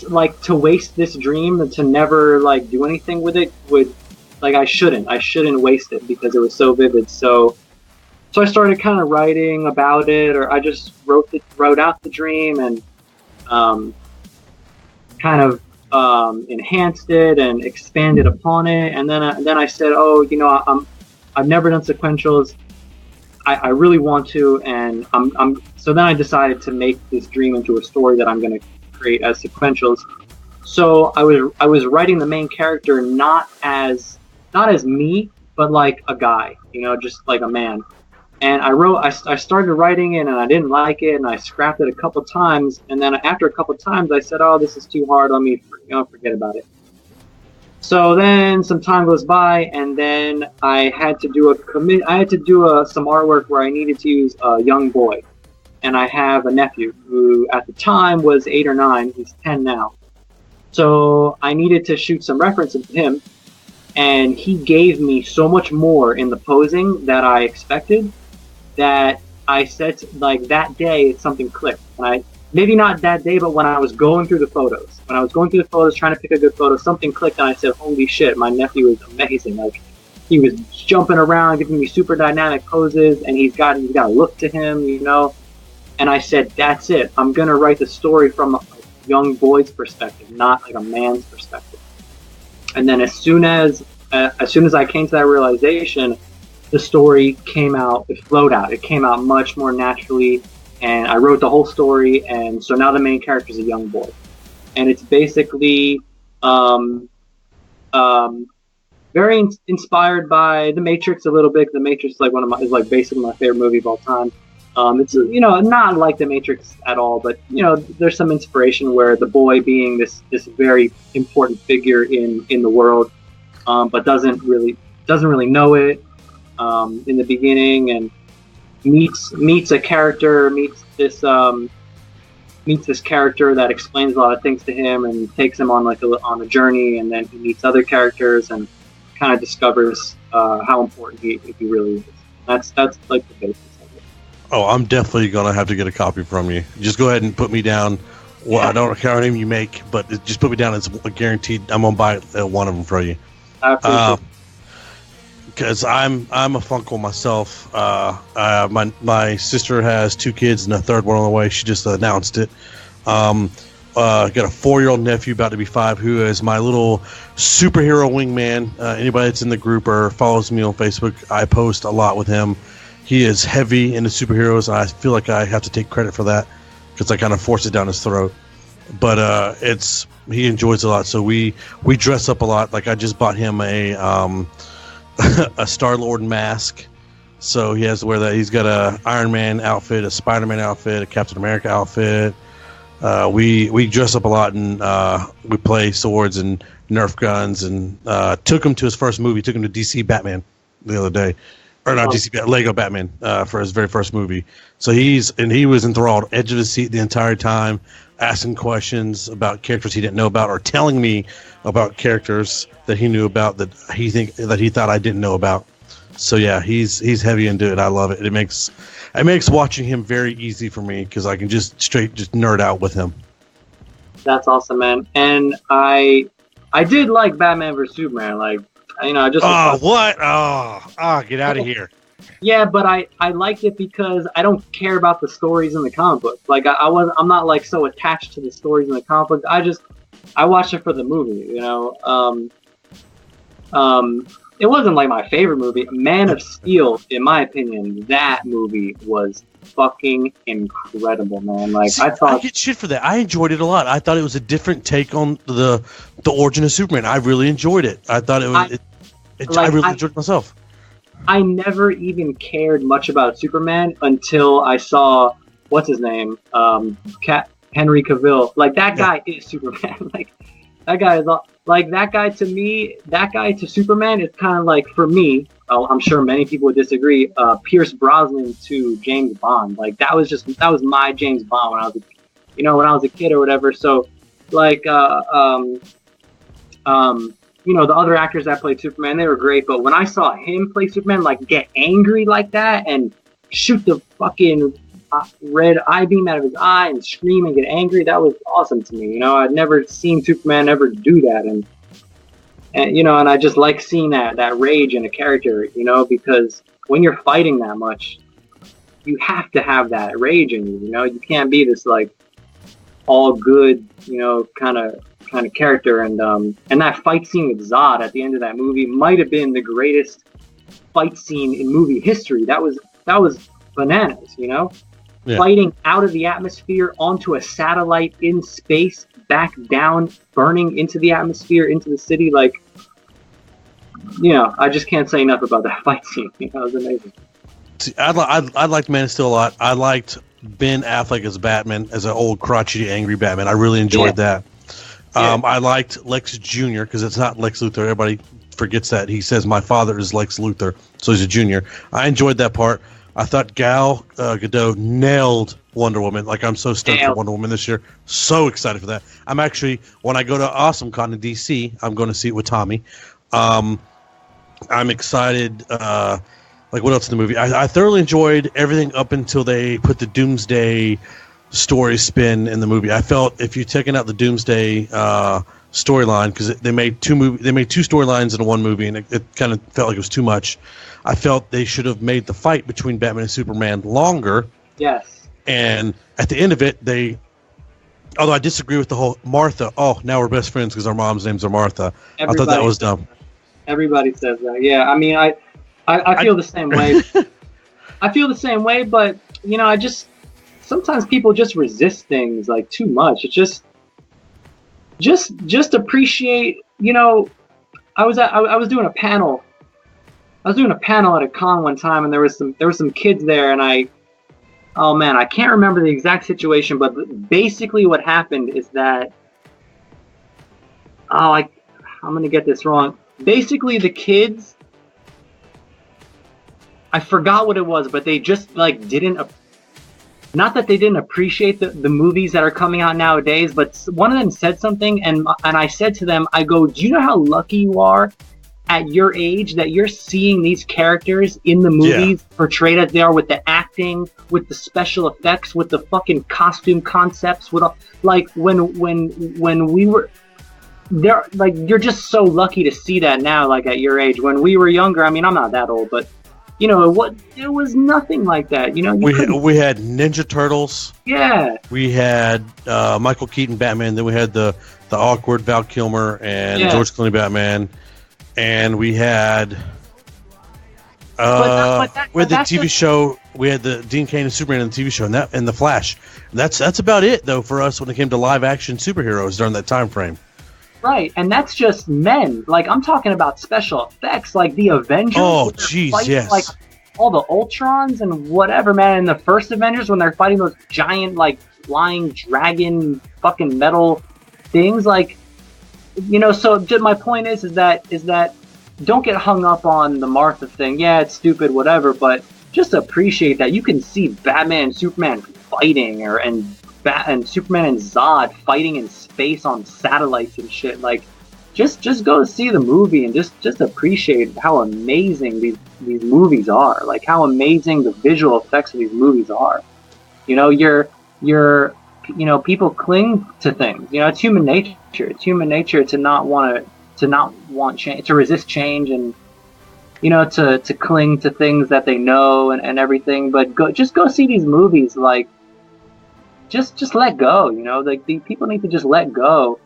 like, to waste this dream and to never like do anything with it would, like, I shouldn't waste it because it was so vivid. So I started kind of writing about it, or I just wrote out the dream and kind of enhanced it and expanded upon it. And then I said, oh, you know, I've never done sequentials. I really want to, and so then I decided to make this dream into a story that I'm going to create as sequentials. So I was writing the main character not as me, but like a guy, you know, just like a man. And I started writing it and I didn't like it and I scrapped it a couple times. And then after a couple times I said, oh, this is too hard on me, forget about it. So then some time goes by and then I had to do some artwork where I needed to use a young boy. And I have a nephew who at the time was 8 or 9, he's 10 now. So I needed to shoot some reference of him, and he gave me so much more in the posing that I expected, that I said, like, that day something clicked. And maybe not that day, but when I was going through the photos, trying to pick a good photo, something clicked and I said, holy shit, my nephew is amazing. Like, he was jumping around, giving me super dynamic poses, and he's got a look to him, you know. And I said, that's it. I'm going to write the story from a young boy's perspective, not like a man's perspective. And then as soon as I came to that realization, the story came out, it flowed out. It came out much more naturally, and I wrote the whole story, and so now the main character is a young boy. And it's basically very inspired by The Matrix a little bit. The Matrix is like basically my favorite movie of all time. It's, you know, not like The Matrix at all, but, you know, there's some inspiration where the boy being this very important figure in the world, but doesn't really know it in the beginning, and meets a character, meets this character that explains a lot of things to him and takes him on on a journey, and then he meets other characters and kind of discovers how important he really is. That's like the basis. Oh, I'm definitely going to have to get a copy from you. Just go ahead and put me down. Well, I don't care how many you make, but just put me down as guaranteed. I'm going to buy one of them for you. I appreciate it. Because I'm a Funko myself. My sister has 2 kids and a third one on the way. She just announced it. got a 4-year-old nephew about to be 5 who is my little superhero wingman. Anybody that's in the group or follows me on Facebook, I post a lot with him. He is heavy into superheroes, and I feel like I have to take credit for that because I kind of force it down his throat. But he enjoys it a lot, so we dress up a lot. Like I just bought him a a Star-Lord mask, so he has to wear that. He's got a Iron Man outfit, a Spider-Man outfit, a Captain America outfit. We dress up a lot, and we play swords and Nerf guns, and took him to his first movie. Took him to DC Batman the other day. Or not DC, Lego Batman for his very first movie. So he was enthralled, edge of his seat the entire time, asking questions about characters he didn't know about, or telling me about characters that he knew about that he thought I didn't know about. So yeah, he's heavy into it. I love it. It makes watching him very easy for me because I can just nerd out with him. That's awesome, man. And I did like Batman vs Superman, like. What? Get out of here. Yeah, but I liked it because I don't care about the stories in the comic book. Like I'm not like so attached to the stories in the comic book. I watched it for the movie, It wasn't like my favorite movie. Man of Steel, in my opinion, that movie was fucking incredible, man. Like I get shit for that. I enjoyed it a lot. I thought it was a different take on the origin of Superman. I really enjoyed it. I thought it was. I really enjoyed it myself. I never even cared much about Superman until I saw what's his name, Henry Cavill. Like that guy is Superman. Like that guy is like that guy to me. That guy to Superman is kind of like for me. I'm sure many people would disagree. Pierce Brosnan to James Bond. Like that was my James Bond when I was a kid or whatever. So like the other actors that played Superman, they were great. But when I saw him play Superman, like get angry like that and shoot the fucking red eye beam out of his eye and scream and get angry, that was awesome to me. I'd never seen Superman ever do that, and I just like seeing that rage in a character, because when you're fighting that much, you have to have that rage in you. You can't be this like all good, kind of character. And that fight scene with Zod at the end of that movie might have been the greatest fight scene in movie history. That was bananas, Yeah. Fighting out of the atmosphere onto a satellite in space, back down, burning into the atmosphere, into the city. Like, I just can't say enough about that fight scene. It was amazing. See, I liked Man of Steel a lot. I liked Ben Affleck as Batman, as an old crotchety, angry Batman. I really enjoyed that. I liked Lex Jr. because it's not Lex Luthor. Everybody forgets that. He says, my father is Lex Luthor, so he's a junior. I enjoyed that part. I thought Gal Gadot nailed Wonder Woman. Like, I'm so stoked for Wonder Woman this year. So excited for that. I'm actually, when I go to AwesomeCon in DC, I'm going to see it with Tommy. I'm excited. Like, what else in the movie? I thoroughly enjoyed everything up until they put the Doomsday story spin in the movie. I felt if you're taking out the Doomsday storyline, because they made two storylines in one movie, and it kind of felt like it was too much. I felt they should have made the fight between Batman and Superman longer. Yes. And at the end of it, although I disagree with the whole Martha, now we're best friends because our mom's names are Martha. I thought that was dumb. Everybody says that. Yeah, I mean, I feel the same way. I feel the same way, but, sometimes people just resist things like too much. It's just appreciate, I was doing a panel. I was doing a panel at a con one time, and there was some kids there, and I can't remember the exact situation, but basically what happened is that I'm gonna get this wrong. Basically, the kids, I forgot what it was, but they just like didn't. Not that they didn't appreciate the movies that are coming out nowadays, but one of them said something, and I said to them, I go, do you know how lucky you are at your age that you're seeing these characters in the movies portrayed as they are, with the acting, with the special effects, with the fucking costume concepts, with all, like when we were there, like you're just so lucky to see that now, like at your age. When we were younger, I mean, I'm not that old, but it was nothing like that. We had Ninja Turtles. Yeah. We had Michael Keaton Batman. Then we had the awkward Val Kilmer and George Clooney Batman, and we had we had the TV show. We had the Dean Cain and Superman in the TV show, and the Flash. That's about it though for us when it came to live action superheroes during that time frame. Right, and that's just men. Like, I'm talking about special effects, like the Avengers. Oh, jeez, yes. Like all the Ultrons and whatever, man. In the first Avengers, when they're fighting those giant, like, flying dragon fucking metal things, like, So my point is that don't get hung up on the Martha thing. Yeah, it's stupid, whatever, but just appreciate that you can see Batman and Superman fighting, and Superman and Zod fighting in space on satellites and shit. Like, just go see the movie and just appreciate how amazing these movies are. Like, how amazing the visual effects of these movies are. People cling to things. It's human nature. It's human nature to not want change, to resist change, and to cling to things that they know and everything. But go see these movies. Like, just let go. Like, the people need to just let go.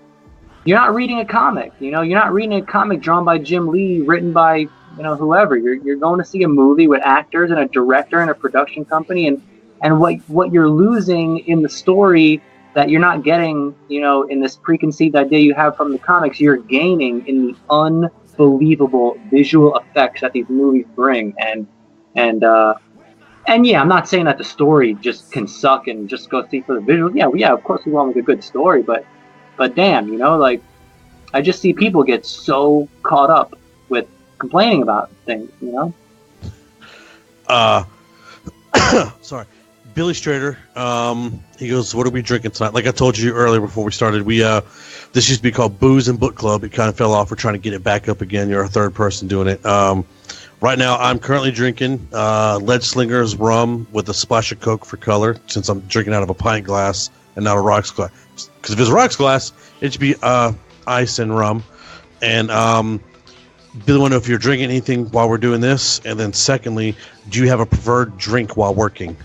You're not reading a comic. You're not reading a comic drawn by Jim Lee, written by whoever. You're going to see a movie with actors and a director and a production company, and what you're losing in the story that you're not getting, in this preconceived idea you have from the comics, you're gaining in the unbelievable visual effects that these movies bring. And yeah, I'm not saying that the story just can suck and just go see for the visuals. Yeah, of course we want like a good story, but damn, like, I just see people get so caught up with complaining about things, Sorry. Billy Strader, he goes, what are we drinking tonight? Like I told you earlier before we started, this used to be called Booze and Book Club. It kind of fell off. We're trying to get it back up again. You're a third person doing it. Right now, I'm currently drinking Lead Slinger's rum with a splash of Coke for color, since I'm drinking out of a pint glass and not a rocks glass. Because if it's a rocks glass, it should be ice and rum. And Billy, want to know if you're drinking anything while we're doing this. And then secondly, do you have a preferred drink while working?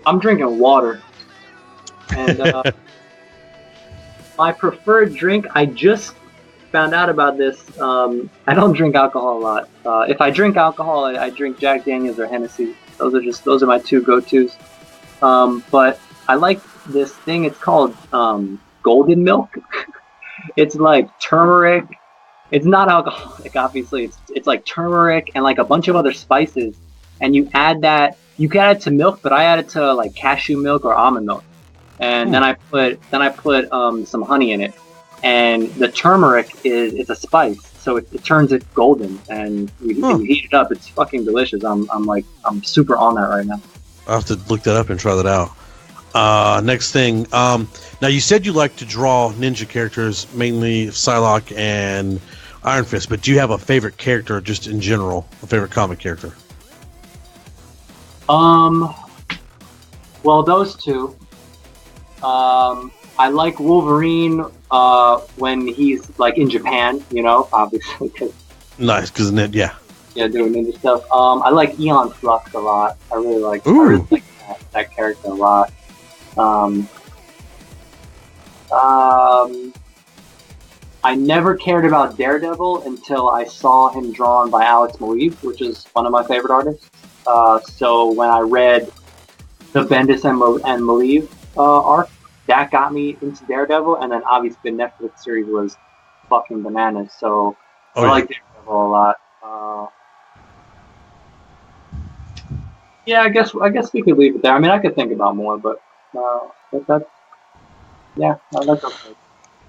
I'm drinking water. And my preferred drink, I just found out about this. I don't drink alcohol a lot. If I drink alcohol, I drink Jack Daniels or Hennessy. Those are my two go-tos. But I like this thing. It's called golden milk. It's like turmeric. It's not alcoholic, obviously. It's like turmeric and like a bunch of other spices, and you add that. You can add it to milk, but I add it to like cashew milk or almond milk, and then I put some honey in it. And the turmeric it's a spice, so it turns it golden, and you heat it up. It's fucking delicious. I'm super on that right now. I'll have to look that up and try that out. Next thing, now you said you like to draw ninja characters, mainly Psylocke and Iron Fist, but do you have a favorite character just in general, a favorite comic character? Well, those two. I like Wolverine when he's like in Japan, obviously. Nice, because doing ninja stuff. I like Aeon Flux a lot. I really like that character a lot. I never cared about Daredevil until I saw him drawn by Alex Maleev, which is one of my favorite artists. So when I read the Bendis and Maleev arc, that got me into Daredevil, and then obviously the Netflix series was fucking bananas. So I like Daredevil a lot. I guess we could leave it there. I mean, I could think about more, but that's okay.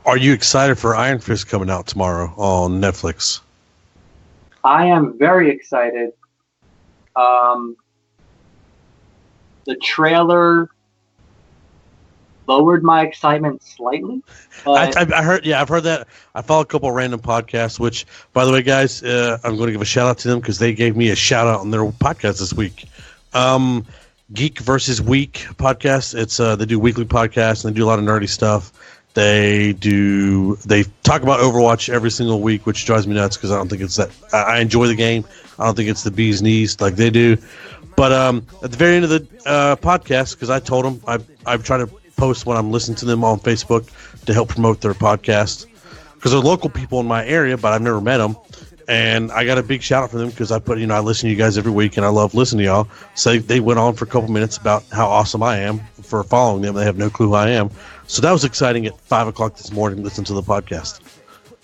Are you excited for Iron Fist coming out tomorrow on Netflix? I am very excited. The trailer lowered my excitement slightly. I heard, I've heard that. I follow a couple of random podcasts, which, by the way, guys, I'm going to give a shout out to them because they gave me a shout out on their podcast this week. Geek versus Week podcast. It's they do weekly podcasts and they do a lot of nerdy stuff. They talk about Overwatch every single week, which drives me nuts because I don't think it's that. I enjoy the game. I don't think it's the bee's knees like they do. But at the very end of the podcast, because I told them I've tried to post when I'm listening to them on Facebook to help promote their podcast, because they're local people in my area, but I've never met them. And I got a big shout out for them because I listen to you guys every week and I love listening to y'all. So they went on for a couple minutes about how awesome I am for following them. They have no clue who I am. So that was exciting at 5 o'clock this morning to listen to the podcast.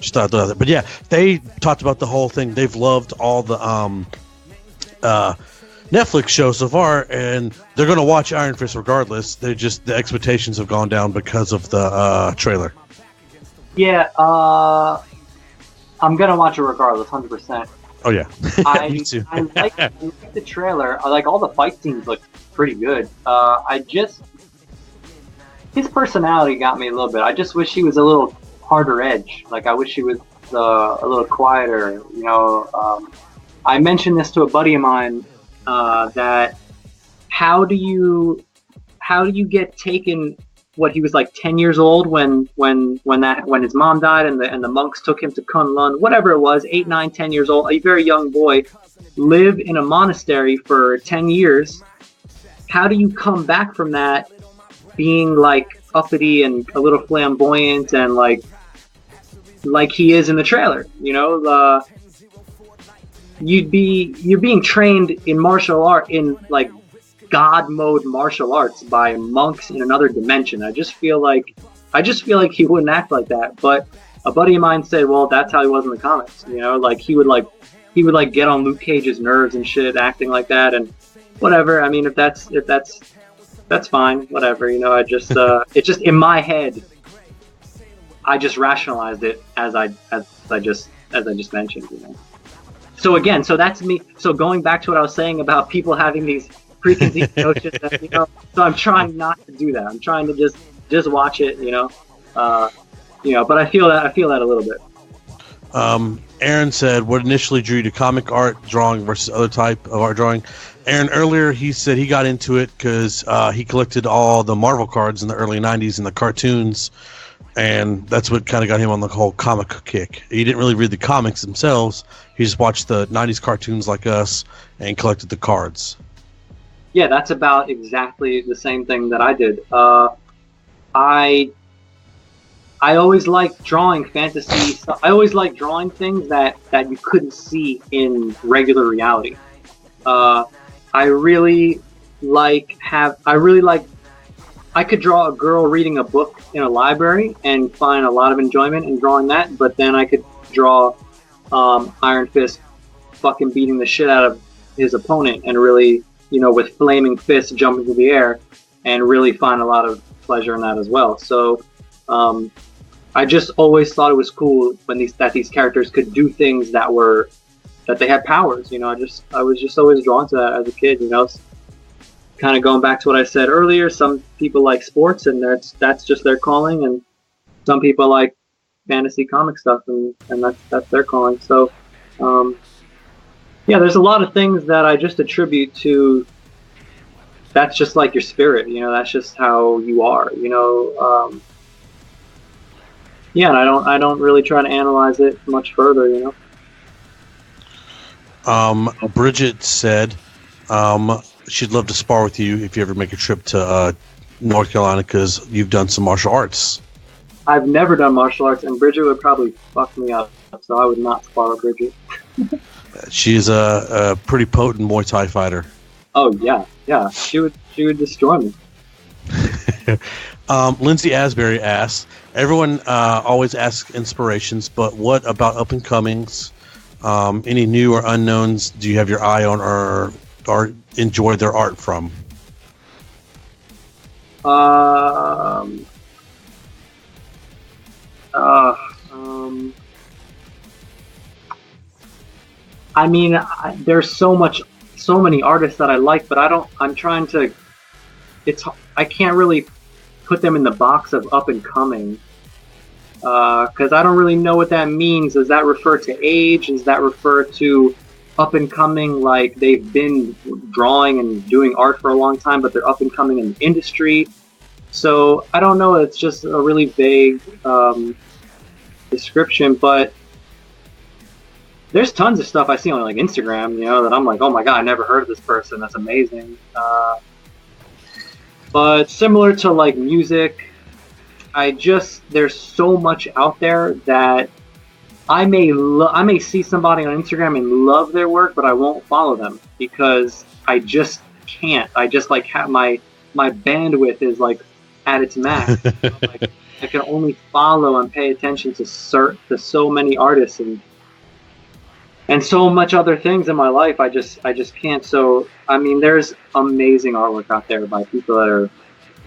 Just thought I'd throw that. But yeah, they talked about the whole thing. They've loved all the Netflix shows so far, and they're going to watch Iron Fist regardless. The expectations have gone down because of the trailer. Yeah, I'm gonna watch it regardless, 100%. Oh yeah, me too. I like the trailer. I like all the fight scenes look pretty good. His personality got me a little bit. I just wish he was a little harder edge. Like I wish he was a little quieter. I mentioned this to a buddy of mine that how do you get taken? What, he was like 10 years old when his mom died and the monks took him to Kunlun, whatever it was, 8, 9, 10 years old, a very young boy, live in a monastery for 10 years. How do you come back from that being like uppity and a little flamboyant and like he is in the trailer? You're being trained in martial art, in like God mode martial arts by monks in another dimension. I just feel like he wouldn't act like that. But a buddy of mine said, well, that's how he was in the comics. Like he would get on Luke Cage's nerves and shit, acting like that, and whatever. I mean, if that's fine, whatever. I just it's just in my head. I just rationalized it as I just mentioned. So that's me. So going back to what I was saying about people having these preconceived notions, so I'm trying not to do that. I'm trying to just watch it, but I feel that a little bit. Aaron said, what initially drew you to comic art drawing versus other type of art drawing? Aaron, earlier he said he got into it because he collected all the Marvel cards in the early 90s and the cartoons, and that's what kind of got him on the whole comic kick. He didn't really read the comics themselves. He just watched the 90s cartoons like us and collected the cards. Yeah, that's about exactly the same thing that I did. I always liked drawing fantasy stuff. I always liked drawing things that you couldn't see in regular reality. I could draw a girl reading a book in a library and find a lot of enjoyment in drawing that, but then I could draw Iron Fist fucking beating the shit out of his opponent and really, with flaming fists jumping through the air, and really find a lot of pleasure in that as well. So I just always thought it was cool that these characters could do things that they had powers. I was just always drawn to that as a kid. Kind of going back to what I said earlier, some people like sports and that's just their calling, and some people like fantasy comic stuff and that's their calling. So yeah, there's a lot of things that I just attribute to. That's just like your spirit, that's just how you are, yeah, and I don't really try to analyze it much further, Bridget said she'd love to spar with you if you ever make a trip to North Carolina, because you've done some martial arts. I've never done martial arts, and Bridget would probably fuck me up, so I would not spar with Bridget. She is a pretty potent Muay Thai fighter. Oh yeah, she would destroy me. Lindsay Asbury asks, everyone always asks inspirations, but what about up and comings? Any new or unknowns do you have your eye on or enjoy their art from? I mean, there's so many artists that I like, but I can't really put them in the box of up and coming, because I don't really know what that means. Does that refer to age? Does that refer to up and coming like they've been drawing and doing art for a long time, but they're up and coming in the industry? So I don't know. It's just a really vague description, but there's tons of stuff I see on like Instagram, that I'm like, oh my god, I never heard of this person. That's amazing. But similar to like music, there's so much out there that I may see somebody on Instagram and love their work, but I won't follow them because I just can't. I just like have my bandwidth is like at its max. Like, I can only follow and pay attention to so many artists and so much other things in my life. I just can't. So I mean, there's amazing artwork out there by people that are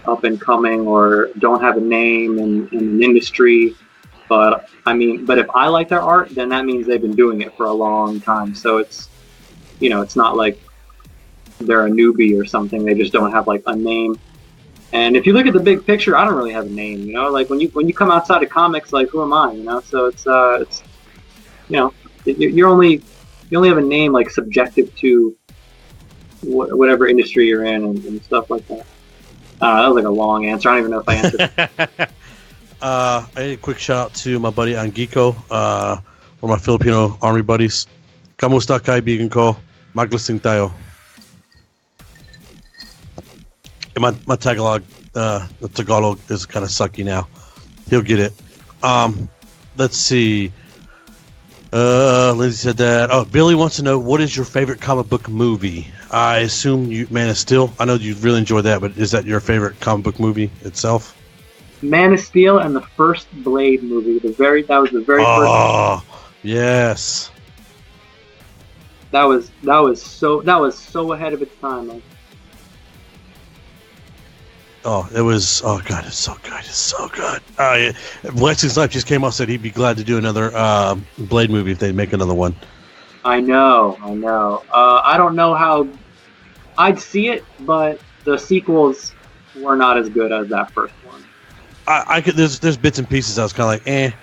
up and coming or don't have a name in an industry. But I mean, if I like their art, then that means they've been doing it for a long time. So it's, it's not like they're a newbie or something. They just don't have like a name. And if you look at the big picture, I don't really have a name. Like when you come outside of comics, like who am I? So it's you only have a name like subjective to whatever industry you're in and stuff like that. That was like a long answer. I don't even know if I answered. I need a quick shout out to my buddy Angiko, one of my Filipino army buddies. Kamusta kaibigan ko? Maglasing tayo. My Tagalog, the Tagalog is kind of sucky now. He'll get it. Let's see. Lindsay said that. Oh, Billy wants to know, what is your favorite comic book movie? I assume Man of Steel. I know you really enjoyed that, but is that your favorite comic book movie itself? Man of Steel and the first Blade movie. That was the very first. Oh, yes. That was so ahead of its time, man. Oh, it was. Oh God, it's so good. It's so good. Yeah. Wesley Snipes just came out and said he'd be glad to do another Blade movie if they make another one. I know. I don't know how. I'd see it, but the sequels were not as good as that first one. I could. There's bits and pieces I was kind of like,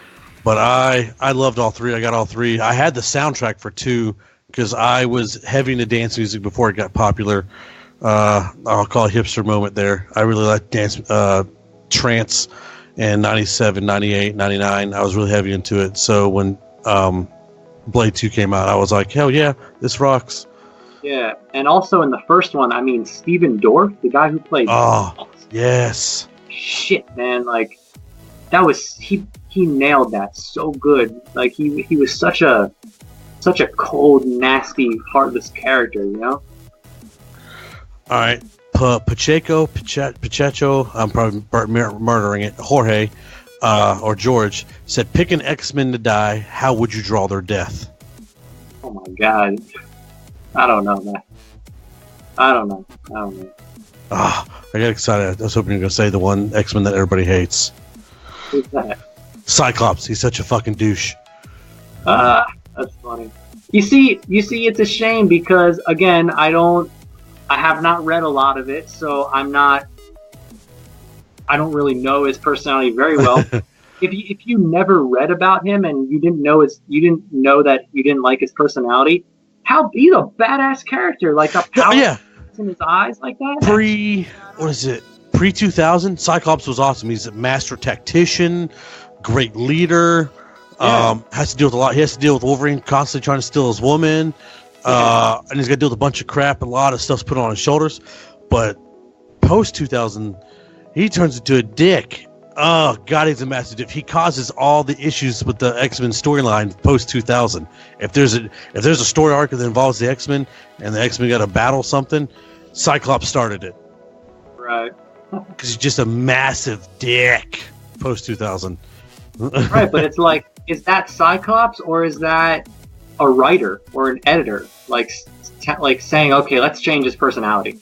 but I loved all three. I got all three. I had the soundtrack for 2 because I was heavy into dance music before it got popular. I'll call it hipster moment there. I really liked dance, trance in 97, 98, 99. I was really heavy into it. So when Blade 2 came out, I was like, hell yeah, this rocks. Yeah, and also in the first one, I mean, Steven Dorff, the guy who played... Oh, yes. Shit, man, like, that was... He nailed that so good. Like, he was such a cold, nasty, heartless character, All right, Pacheco, I'm probably murdering it. Jorge, or George, said, pick an X-Men to die. How would you draw their death? Oh my god. I don't know, man. I don't know. I got excited. I was hoping you were going to say the one X-Men that everybody hates. Who's that? Cyclops. He's such a fucking douche. That's funny. You see, it's a shame because, again, I have not read a lot of it, so I don't really know his personality very well. If you never read about him and you didn't know that you didn't like his personality, he's a badass character, like a power in his eyes like that. Pre-2000, Cyclops was awesome. He's a master tactician, great leader. Yeah. Has to deal with a lot. He has to deal with Wolverine constantly trying to steal his woman. And he's got to deal with a bunch of crap. A lot of stuff's put on his shoulders. But post-2000, he turns into a dick. Oh, God, he's a massive dick. He causes all the issues with the X-Men storyline post-2000. If there's a story arc that involves the X-Men and the X-Men got to battle something, Cyclops started it. Right. Because he's just a massive dick post-2000. Right, but it's like, is that Cyclops or is that a writer or an editor, like saying, okay, let's change his personality,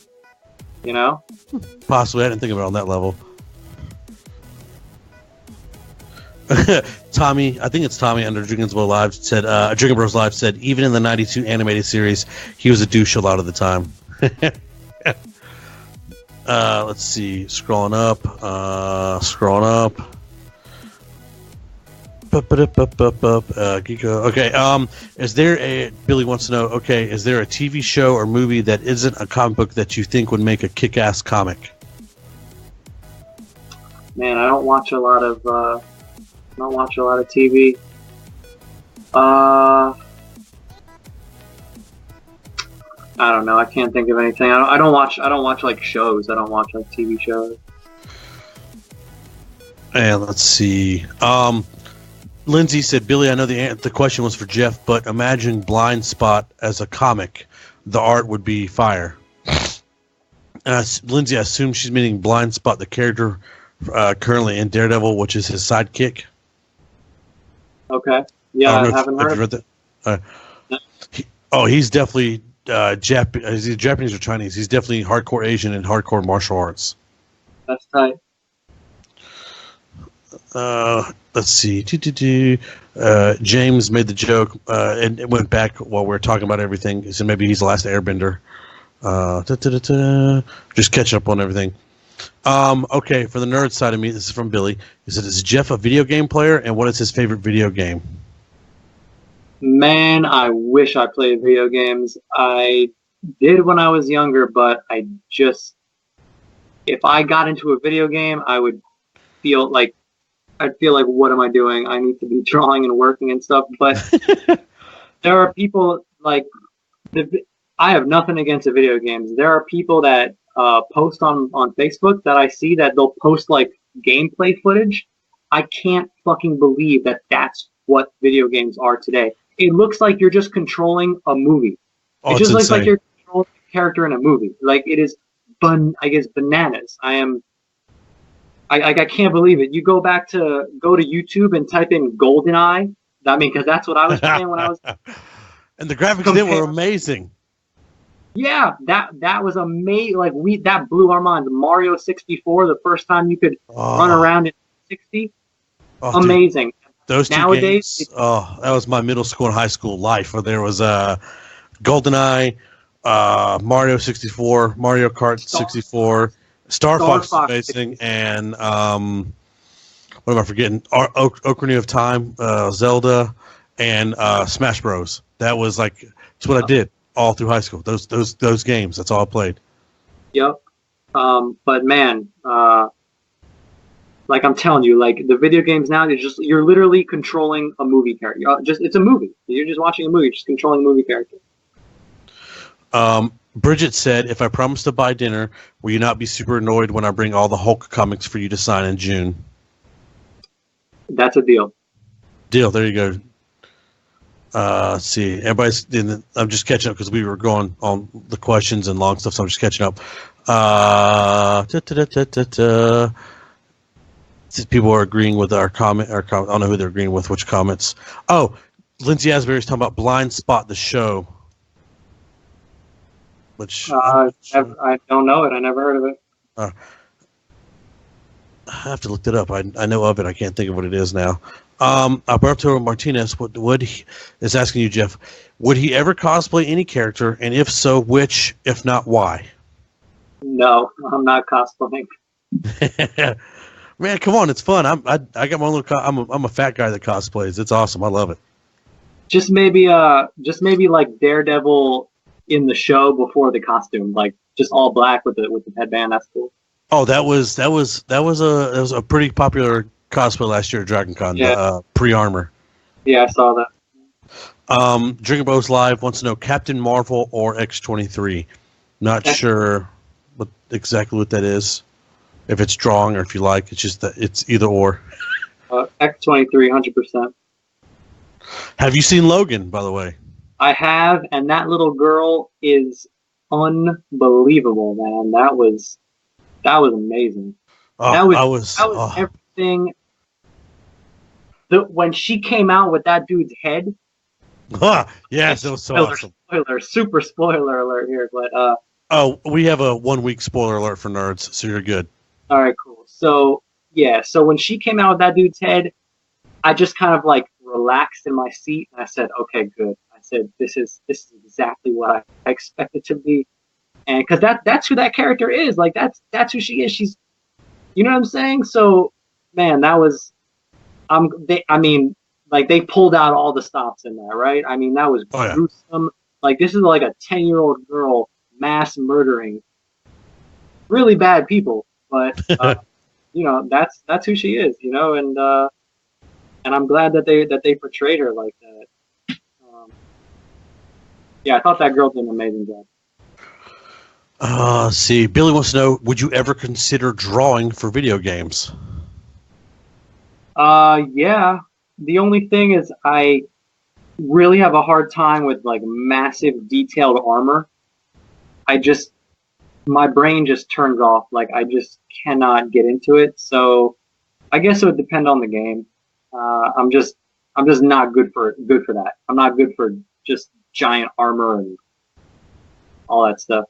Possibly. I didn't think about it on that level. Tommy, I think it's Tommy under Drinking Bros Live said, even in the 92 animated series, he was a douche a lot of the time. Let's see, scrolling up. Okay. Is there Billy wants to know, okay, is there a TV show or movie that isn't a comic book that you think would make a kick-ass comic? Man, I don't watch a lot of TV. I don't know. I can't think of anything. I don't watch like shows. I don't watch like TV shows. And let's see. Lindsay said, "Billy, I know the question was for Jeff, but imagine Blind Spot as a comic. The art would be fire." Lindsay, I assume she's meaning Blind Spot, the character currently in Daredevil, which is his sidekick. Okay. Yeah, I haven't heard. Have you read that? He's definitely Is he Japanese or Chinese? He's definitely hardcore Asian and hardcore martial arts. That's tight. Let's see. James made the joke and it went back while we were talking about everything. He said maybe he's the last Airbender. Just catch up on everything. Okay, for the nerd side of me, this is from Billy. He said, "Is Jeff a video game player, and what is his favorite video game?" Man, I wish I played video games. I did when I was younger, but if I got into a video game, I'd feel like, what am I doing? I need to be drawing and working and stuff. But there are people like, I have nothing against the video games. There are people that post on Facebook that I see that they'll post like gameplay footage. I can't fucking believe that that's what video games are today. It looks like you're just controlling a movie. Oh, it just looks insane. like you're controlling a character in a movie. Like, it is bananas. I can't believe it. You go to YouTube and type in GoldenEye. I mean, because that's what I was playing when I was. And the graphics then were amazing. Yeah, that was amazing. Like, that blew our minds. Mario 64, the first time you could run around in 60. Amazing. Dude, those two nowadays, games. That was my middle school and high school life. Where there was GoldenEye, Mario 64, Mario Kart 64, Star Fox amazing, and what am I forgetting? Ocarina of Time, Zelda, and Smash Bros. That's what I did all through high school. Those games. That's all I played. Yep. But man, like I'm telling you, like the video games now, you're literally controlling a movie character. It's a movie. You're just watching a movie, just controlling a movie character. Bridget said, "If I promise to buy dinner, will you not be super annoyed when I bring all the Hulk comics for you to sign in June?" That's a deal. Deal. There you go. Let's see. I'm just catching up because we were going on the questions and long stuff, so I'm just catching up. People are agreeing with our comment. I don't know who they're agreeing with, which comments. Oh, Lindsay Asbury's talking about Blind Spot, the show. Which I don't know it. I never heard of it. I have to look it up. I know of it. I can't think of what it is now. Alberto Martinez is asking you, Jeff, would he ever cosplay any character, and if so, which? If not, why? No, I'm not cosplaying. Man, come on, it's fun. I got my own little. I'm a fat guy that cosplays. It's awesome. I love it. Just maybe like Daredevil in the show before the costume, like just all black with the headband. That's cool. Oh, that was a pretty popular cosplay last year at Dragon Con. Yeah. The pre-armor. Yeah, I saw that. Drinking Bros Live wants to know Captain Marvel or X-23. Not sure exactly what that is. If it's drawing or if you like, it's just that it's either or. X-23, 100%. Have you seen Logan, by the way? I have, and that little girl is unbelievable, man. That was amazing. That was everything. When she came out with that dude's head. Yes, it was so awesome. Super spoiler alert here, but we have a 1 week spoiler alert for nerds, so you're good. All right, cool. So when she came out with that dude's head, I just kind of like relaxed in my seat and I said, "Okay, good." I said, "This is exactly what I expected to be," and because that's who that character is. Like that's who she is. She's, you know what I'm saying? So, man, that was, they pulled out all the stops in there, right? I mean, that was gruesome. Yeah. Like, this is like a 10-year-old girl mass murdering really bad people. But, that's who she is, and I'm glad that they portrayed her like that. Yeah, I thought that girl did an amazing job. See, Billy wants to know: would you ever consider drawing for video games? Yeah. The only thing is, I really have a hard time with like massive detailed armor. My brain just turns off. Like I just cannot get into it. So I guess it would depend on the game. I'm just not good for that. I'm not good for just giant armor and all that stuff.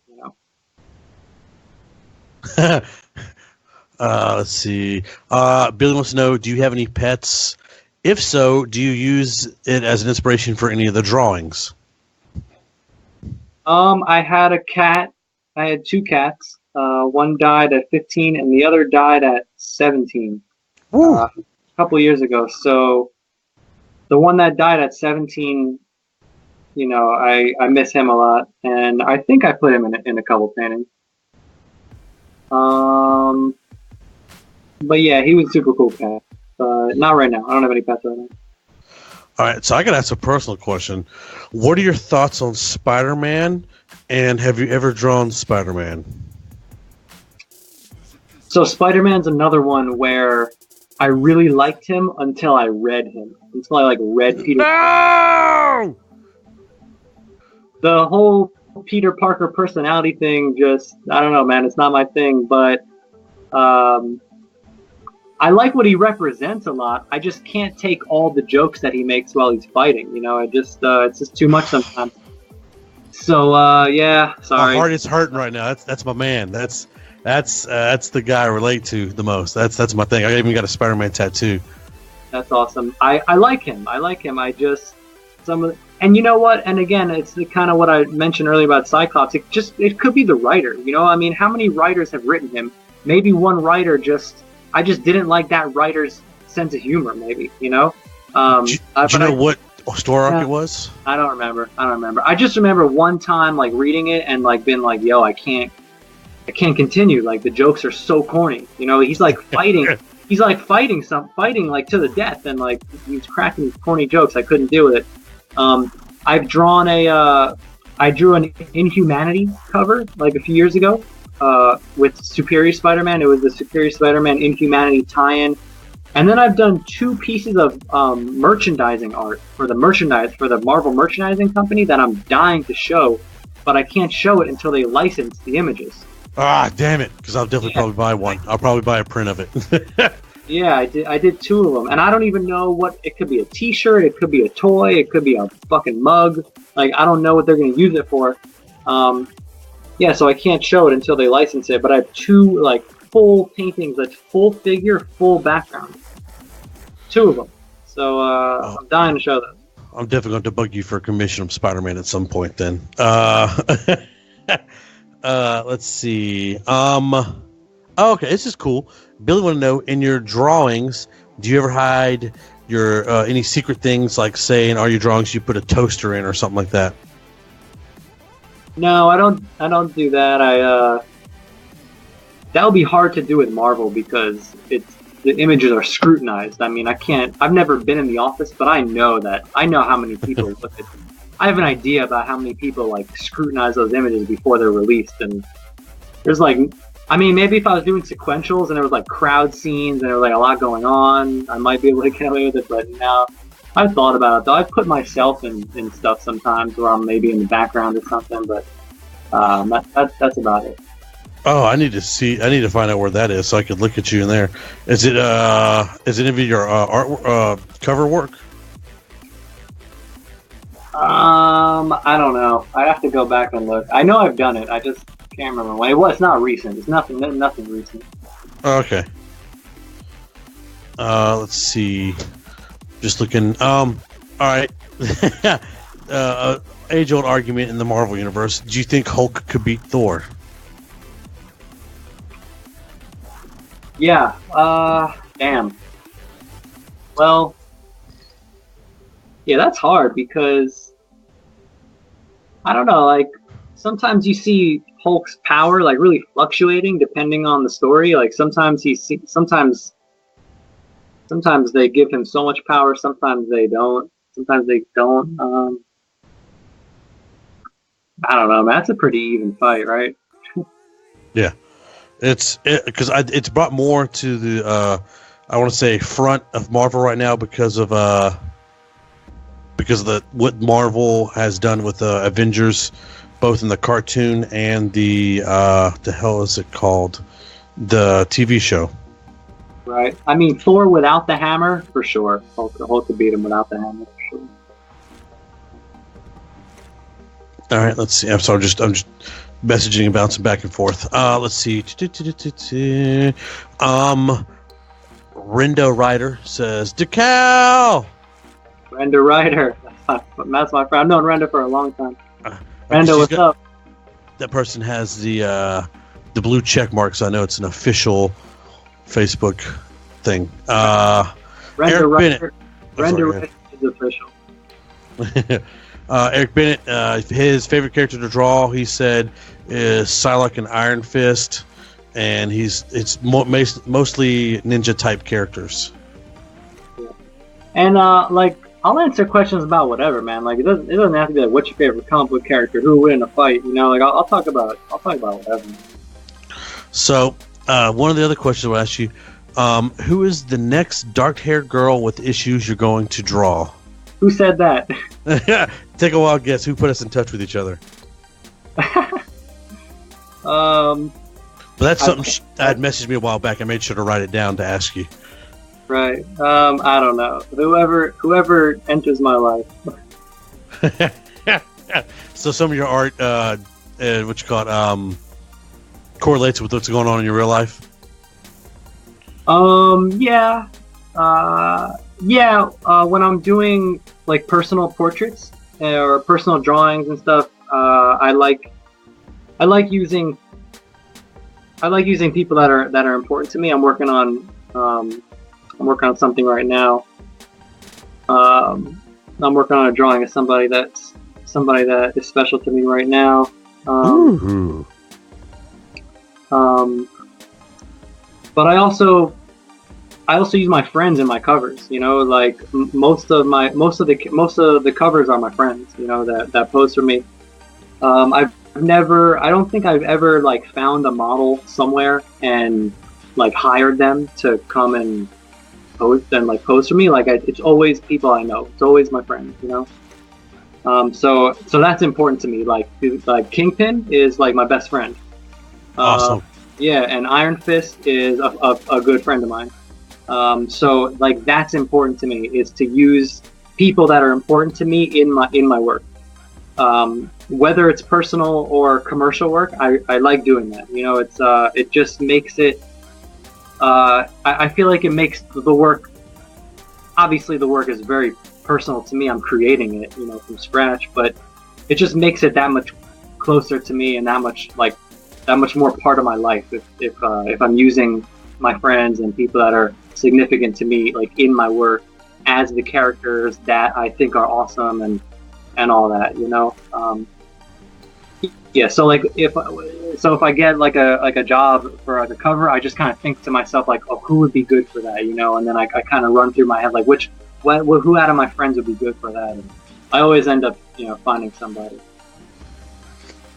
Let's see. Billy wants to know: do you have any pets? If so, do you use it as an inspiration for any of the drawings? I had a cat. I had two cats. One died at 15, and the other died at 17. A couple of years ago. So the one that died at 17, I miss him a lot, and I think I put him in a couple paintings. But yeah, he was a super cool cat. Not right now. I don't have any pets right now. All right, so I got to ask a personal question. What are your thoughts on Spider-Man, and have you ever drawn Spider-Man? So Spider-Man's another one where I really liked him until I read him. Until I read Peter. No! The whole Peter Parker personality thing I don't know, man. It's not my thing, but I like what he represents a lot. I just can't take all the jokes that he makes while he's fighting. It's just too much sometimes. So yeah, sorry. My heart is hurting right now. That's my man. That's the guy I relate to the most. That's my thing. I even got a Spider-Man tattoo. That's awesome. I like him. And you know what? And again, it's the kind of what I mentioned earlier about Cyclops. It could be the writer. I mean, how many writers have written him? Maybe one writer I just didn't like that writer's sense of humor. Maybe do you know what story arc it was? I don't remember. I just remember one time reading it and being like, "Yo, I can't continue. Like the jokes are so corny." He's fighting. He's fighting to the death, and he's cracking these corny jokes. I couldn't deal with it. I drew an Inhumanity cover a few years ago with Superior Spider-Man. It was the Superior Spider-Man Inhumanity tie-in, and then I've done 2 pieces of merchandising art for the Marvel merchandising company that I'm dying to show, but I can't show it until they license the images. Ah, damn it! Because I'll definitely probably buy one. I'll probably buy a print of it. Yeah, I did 2 of them, and I don't even know what it could be. A T-shirt, it could be a toy, it could be a fucking mug. I don't know what they're going to use it for. Yeah, so I can't show it until they license it. But I have 2 full paintings, full figure, full background. 2 of them. So I'm dying to show those. I'm definitely going to bug you for a commission of Spider-Man at some point. Then. Let's see. Okay, this is cool. Billy want to know, in your drawings, do you ever hide your any secret things, like say in all your drawings you put a toaster in or something like that? No, I don't do that. That would be hard to do with Marvel because the images are scrutinized. I mean, I've never been in the office, but I know how many people look at them. I have an idea about how many people scrutinize those images before they're released, and there's maybe if I was doing sequentials and there was crowd scenes and there was a lot going on, I might be able to get away with it. But now I've thought about it though. I've put myself in stuff sometimes where I'm maybe in the background or something, but that's about it. Oh, I need to find out where that is so I could look at you in there. Is it any of your art cover work? I don't know. I'd have to go back and look. I know I've done it. I just can't remember when. It's not recent. It's nothing recent. Okay. Let's see. Just looking. All right. Age-old argument in the Marvel universe. Do you think Hulk could beat Thor? Yeah. Damn. Well. Yeah, that's hard because I don't know. sometimes you see Hulk's power like really fluctuating depending on the story. Like sometimes sometimes they give him so much power, sometimes they don't. Sometimes they don't. I don't know, man. That's a pretty even fight, right? Yeah, it's brought more to the I want to say front of Marvel right now because of what Marvel has done with Avengers, both in the cartoon and the hell is it called, the TV show. Right. I mean, Thor without the hammer, for sure. Hulk could beat him without the hammer, for sure. All right, let's see. I'm just messaging and bouncing back and forth. Let's see. Rendo Ryder says, Dekal! Rendo Ryder. That's my friend. I've known Rendo for a long time. Rendo, what's up? That person has the blue check mark, so I know it's an official Facebook thing. Rendo Ryder. Rendo Ryder is official. Eric Bennett, his favorite character to draw, he said, is Psylocke and Iron Fist, and it's mostly ninja type characters. Yeah. And like, I'll answer questions about whatever, man. Like, it doesn't have to be like, what's your favorite comic book character, who would win a fight, you know? Like, I'll talk about whatever. So, one of the other questions I'll ask you, who is the next dark-haired girl with issues you're going to draw? Who said that? Take a wild guess. Who put us in touch with each other? But that's something that messaged me a while back. I made sure to write it down to ask you. Right. I don't know. Whoever enters my life. So some of your art, what you call it, correlates with what's going on in your real life? Yeah. When I'm doing like personal portraits or personal drawings and stuff, I like using people that are important to me. I'm working on something right now. I'm working on a drawing of somebody that is special to me right now. But I also use my friends in my covers. You know, like most of the covers are my friends. You know, that pose for me. I don't think I've ever like found a model somewhere and like hired them to come and pose for me. Like it's always people I know. It's always my friends. You know. So that's important to me. Like Kingpin is like my best friend. Awesome. Yeah, and Iron Fist is a good friend of mine. So like that's important to me, is to use people that are important to me in my work. Whether it's personal or commercial work, I like doing that. You know, it just makes it. I feel like it makes the work. Obviously, the work is very personal to me. I'm creating it, you know, from scratch, but it just makes it that much closer to me and that much more part of my life if I'm using my friends and people that are significant to me, like in my work, as the characters that I think are awesome and all that, you know. Yeah. So like if I get like a job for like a cover, I just kind of think to myself like, oh, who would be good for that, you know? And then I kind of run through my head like who out of my friends would be good for that, and I always end up, you know, finding somebody.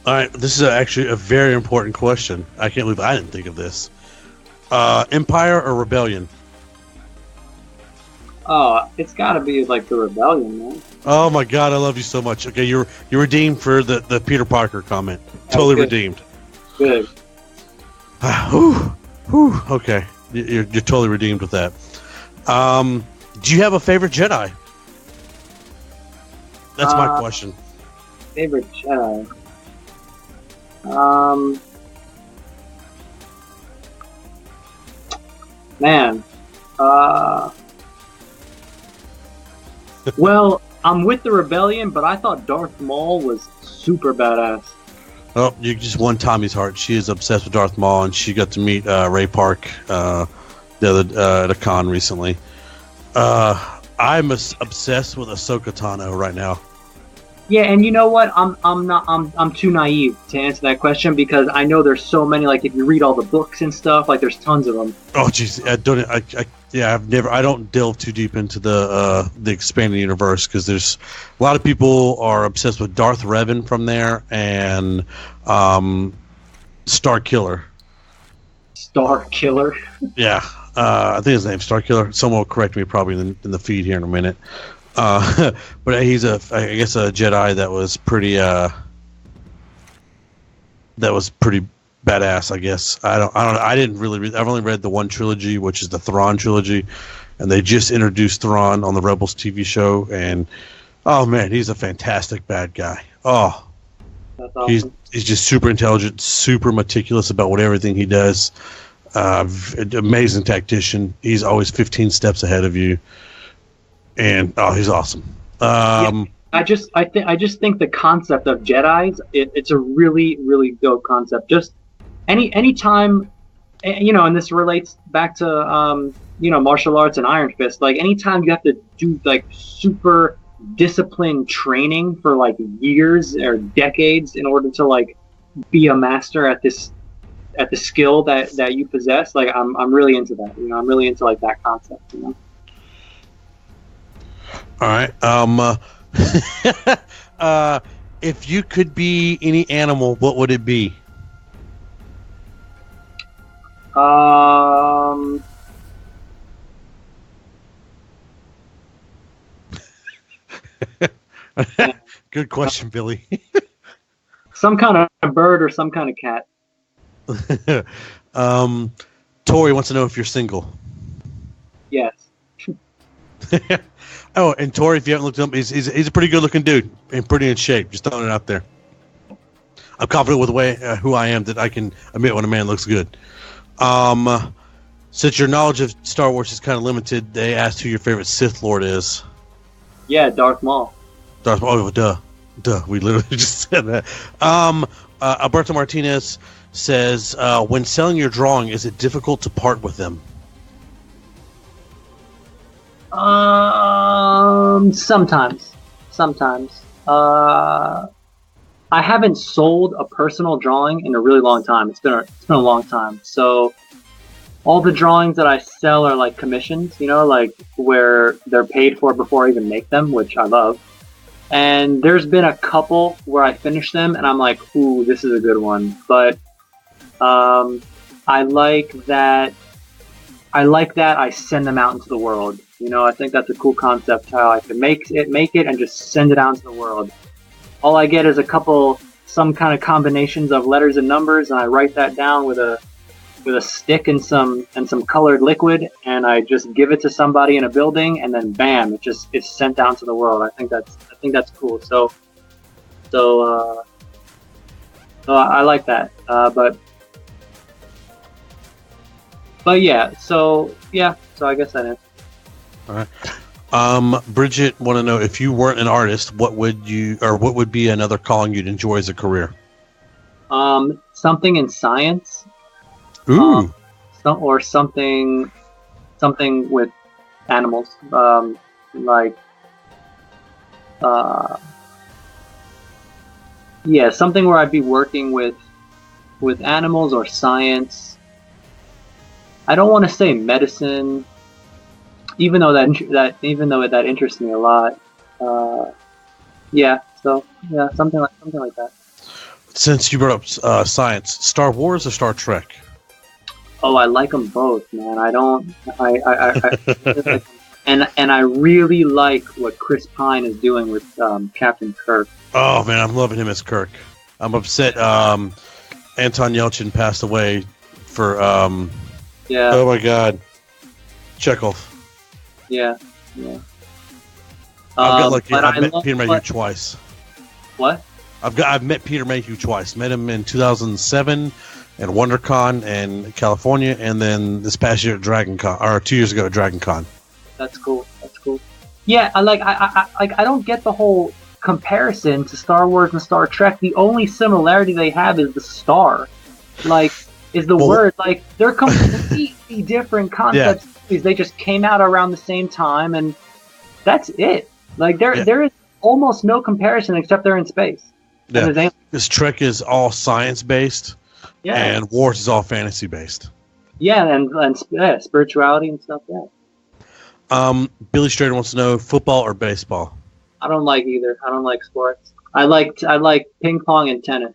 All right, this is actually a very important question. I can't believe I didn't think of this. Empire or Rebellion? Oh, it's got to be like the Rebellion, man. Oh my God, I love you so much. Okay, you're redeemed for the Peter Parker comment. Totally redeemed. Good. Okay, you're totally redeemed with that. Do you have a favorite Jedi? That's my question. Favorite Jedi. Man. Well, I'm with the Rebellion, but I thought Darth Maul was super badass. Oh, you just won Tommy's heart. She is obsessed with Darth Maul, and she got to meet Ray Park the other at a con recently. I'm obsessed with Ahsoka Tano right now. Yeah, and you know what? I'm too naive to answer that question because I know there's so many. Like if you read all the books and stuff, like there's tons of them. Oh, jeez, I don't delve too deep into the expanded universe because there's a lot of people are obsessed with Darth Revan from there and Star Killer. Star Killer. Yeah, I think his name's Star Killer. Someone will correct me probably in the feed here in a minute. But he's I guess a Jedi that was pretty badass. I guess I didn't really read. I've only read the one trilogy, which is the Thrawn trilogy, and they just introduced Thrawn on the Rebels TV show. And oh man, he's a fantastic bad guy. Oh, That's awesome. He's just super intelligent, super meticulous about everything he does. Amazing tactician. He's always 15 steps ahead of you. And he's awesome. I just think the concept of Jedi's it's a really really dope concept. Just anytime, and this relates back to martial arts and Iron Fist. Like anytime you have to do like super disciplined training for like years or decades in order to like be a master at the skill that you possess. Like I'm really into that. I'm really into like that concept. All right. If you could be any animal, what would it be? Good question, Billy. Some kind of bird or some kind of cat. Tori wants to know if you're single. Yes. Oh, and Tori, if you haven't looked him up, he's a pretty good-looking dude and pretty in shape. Just throwing it out there. I'm confident with the way who I am that I can admit when a man looks good. Since your knowledge of Star Wars is kind of limited, they asked who your favorite Sith Lord is. Yeah, Darth Maul. Darth Maul. Oh, duh. We literally just said that. Alberto Martinez says, when selling your drawing, is it difficult to part with them? Sometimes. I haven't sold a personal drawing in a really long time. It's been a long time. So all the drawings that I sell are like commissions, like where they're paid for before I even make them, which I love. And there's been a couple where I finish them and I'm like, ooh, this is a good one. But I like that I send them out into the world. I think that's a cool concept, how I can make it and just send it out into the world. All I get is some kind of combinations of letters and numbers, and I write that down with a stick and some colored liquid, and I just give it to somebody in a building, and then bam, it's sent out to the world. I think that's cool. So I like that. But yeah, so I guess that is. All right. Bridget want to know, if you weren't an artist, what would be another calling you'd enjoy as a career? Something in science. Ooh. Or something with animals. Something where I'd be working with animals or science. I don't want to say medicine, even though that interests me a lot. Something like that. Since you brought up science, Star Wars or Star Trek? Oh, I like them both, man. And I really like what Chris Pine is doing with Captain Kirk. Oh man, I'm loving him as Kirk. I'm upset. Anton Yelchin passed away for. Yeah. Oh my God, Chekhov. Yeah. I've met Peter Mayhew twice. What? I've met Peter Mayhew twice. Met him in 2007 at WonderCon in California, and then this past year at DragonCon, or 2 years ago at DragonCon. That's cool. Yeah, I don't get the whole comparison to Star Wars and Star Trek. The only similarity they have is the star. Is the word. They're completely different concepts. Yeah. They just came out around the same time, and that's it. There almost no comparison except they're in space. Yeah, this Trek is all science-based, and Wars is all fantasy-based. Yeah, and spirituality and stuff, yeah. Billy Strader wants to know, football or baseball? I don't like either. I don't like sports. I like ping pong and tennis.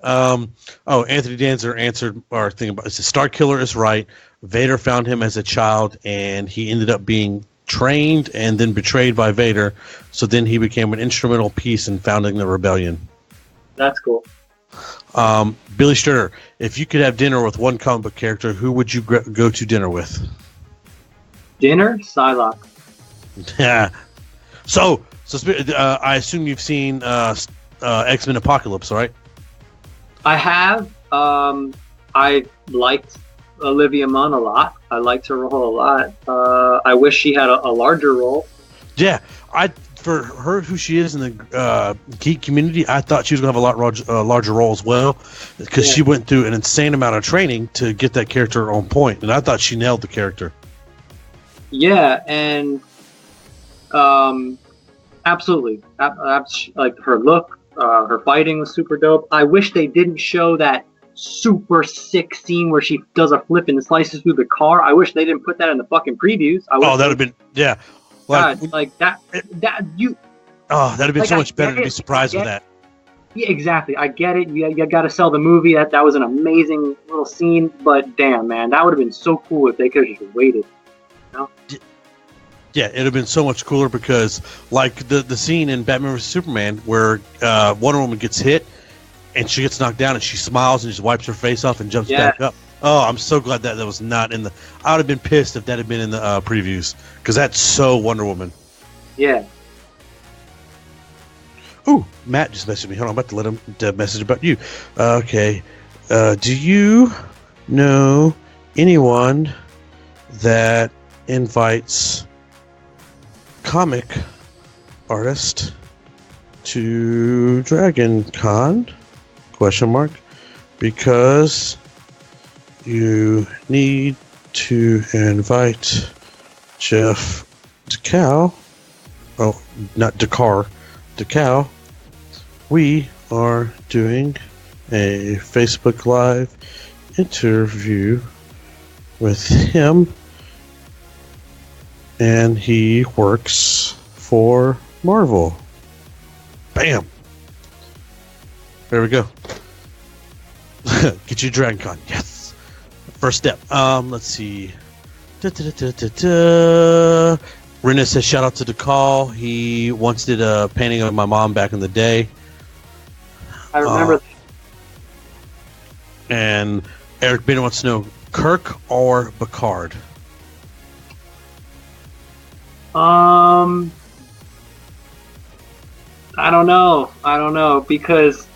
Anthony Danzer answered our thing about, it's a Star Killer is right. Vader found him as a child, and he ended up being trained and then betrayed by Vader. So then he became an instrumental piece in founding the rebellion. That's cool. Billy Stritter, if you could have dinner with one comic book character, who would you go to dinner with? Dinner? Psylocke. Yeah. So I assume you've seen X-Men Apocalypse, right? I have. I liked Olivia Munn a lot. I liked her role a lot. I wish she had a larger role. Yeah, for her, who she is in the geek community, I thought she was going to have a lot larger role as well, because she went through an insane amount of training to get that character on point, and I thought she nailed the character. Yeah, and absolutely. Like her look, her fighting was super dope. I wish they didn't show that super sick scene where she does a flip and slices through the car. I wish they didn't put that in the fucking previews. That would have been, yeah. God, like that you. Oh, that'd have been so much better to be surprised with that. Yeah, exactly. I get it. You got to sell the movie. That was an amazing little scene, but damn, man, that would have been so cool if they could have just waited. You know? Yeah, it'd have been so much cooler, because like the scene in Batman vs Superman where Wonder Woman gets hit and she gets knocked down and she smiles and just wipes her face off and jumps back up. Oh, I'm so glad that was not in the. I would have been pissed if that had been in the previews, because that's so Wonder Woman. Yeah. Ooh, Matt just messaged me. Hold on, I'm about to let him message about you. Okay. Do you know anyone that invites comic artist to Dragon Con? ? Because you need to invite Jeff Dekal. Oh, not Dekar. Dekal. We are doing a Facebook Live interview with him, and he works for Marvel. Bam! There we go. Get you Dragon Con. Yes! First step. Let's see. Renna says, shout out to Dekal. He once did a painting of my mom back in the day. I remember. And Eric Bennett wants to know, Kirk or Picard? I don't know, because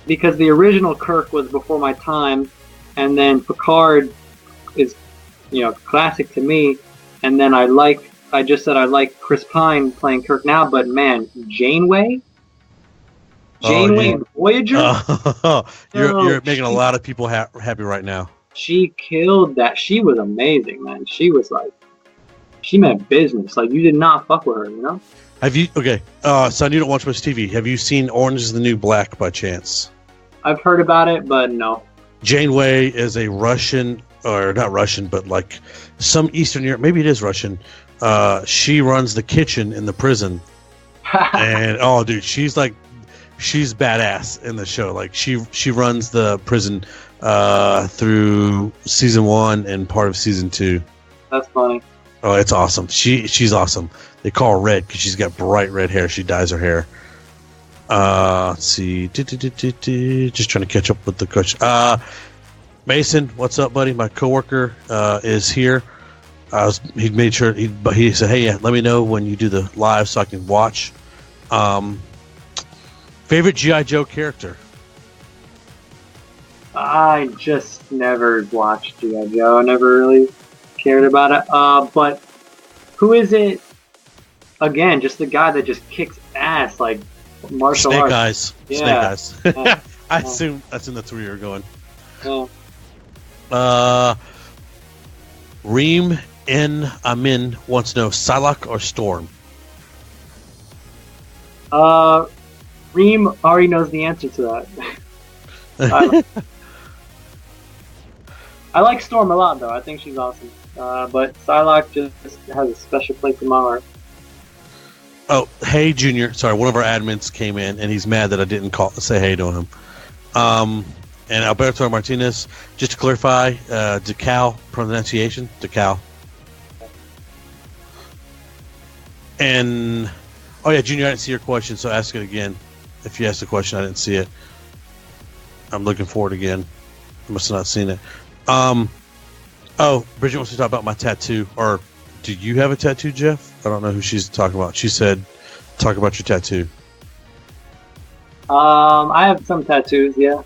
the original Kirk was before my time, and then Picard is, classic to me. And then I just said I like Chris Pine playing Kirk now, but man, Janeway and Voyager. You're making a lot of people happy right now. She killed that. She was amazing, man. She was like, she meant business. Like, you did not fuck with her, Have you? Okay, son, you don't watch much TV. Have you seen Orange is the New Black by chance? I've heard about it, but no. Janeway is a Russian, or not Russian, but like some Eastern Europe. Maybe it is Russian. She runs the kitchen in the prison, and oh, dude, she's badass in the show. Like she runs the prison through season 1 and part of season 2. That's funny. Oh, it's awesome. She's awesome. They call her Red because she's got bright red hair. She dyes her hair. Let's see. Just trying to catch up with the coach. Mason, what's up, buddy? My coworker is here. He made sure he said, "Hey, yeah, let me know when you do the live so I can watch." Favorite G.I. Joe character? I just never watched G.I. Joe. I never really cared about it. But who is it? Again, just the guy that just kicks ass, like martial Snake arts. Eyes. Yeah. Snake Eyes. I assume that's that's where you're going. Yeah. Reem N. Amin wants to know, Psylocke or Storm? Reem already knows the answer to that. I like Storm a lot, though. I think she's awesome. But Psylocke just has a special place in my heart. Oh, hey, Junior. Sorry, one of our admins came in, and he's mad that I didn't say hey to him. And Alberto Martinez, just to clarify, Dekal pronunciation, Dekal. And, oh yeah, Junior, I didn't see your question, so ask it again. If you asked the question, I didn't see it. I'm looking for it again. I must have not seen it. Oh, Bridget wants to talk about my tattoo. Or do you have a tattoo, Jeff? I don't know who she's talking about. She said, talk about your tattoo. I have some tattoos, yeah.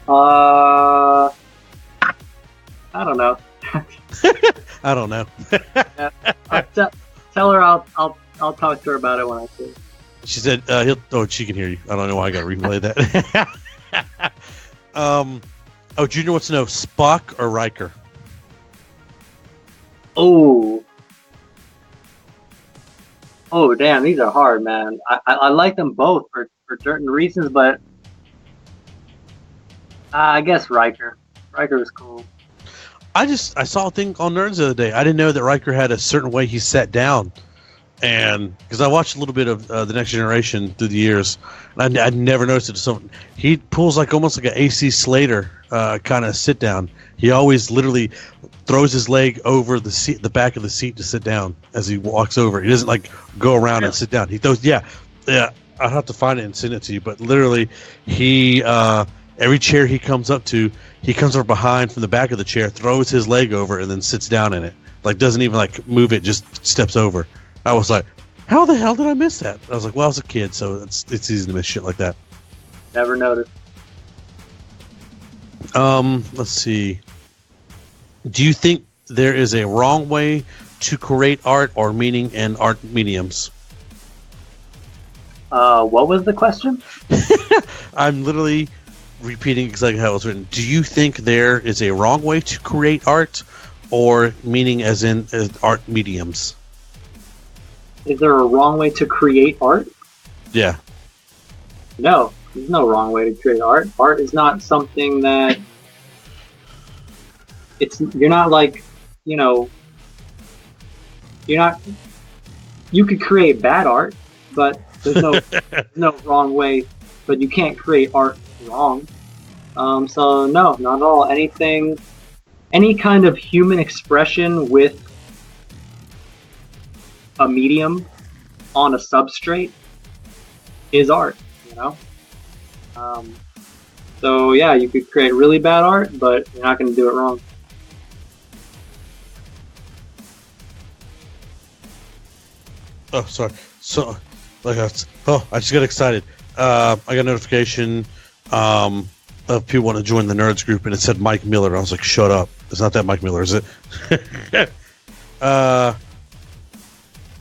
I don't know. I don't know. Tell her I'll talk to her about it when I see her. She said she can hear you. I don't know why I got to relay that. Junior wants to know Spock or Riker. Oh, damn, these are hard, man. I like them both for certain reasons, but I guess Riker. Riker was cool. I saw a thing on Nerds the other day. I didn't know that Riker had a certain way he sat down. And because I watched a little bit of The Next Generation through the years, and I'd never noticed it. So he pulls almost like an AC Slater kind of sit down. He always literally throws his leg over the back of the seat to sit down as he walks over. He doesn't go around and sit down. He throws, yeah. I'll have to find it and send it to you. But literally, he every chair he comes up to, he comes up behind from the back of the chair, throws his leg over, and then sits down in it. Doesn't even move it, just steps over. I was like, how the hell did I miss that? I was like, well, I was a kid, so it's easy to miss shit like that. Never noticed. Let's see. Do you think there is a wrong way to create art or meaning in art mediums? What was the question? I'm literally repeating exactly how it was written. Do you think there is a wrong way to create art or meaning as art mediums? Is there a wrong way to create art? Yeah. No, there's no wrong way to create art. Art is not something that you're not you could create bad art, but there's no wrong way, but you can't create art wrong. So no, not at all. Any kind of human expression with a medium on a substrate is art, so yeah, you could create really bad art, but you're not going to do it wrong. Oh, sorry. So, I just got excited. I got a notification of people want to join the Nerds group, and it said Mike Miller. I was like, shut up. It's not that Mike Miller, is it?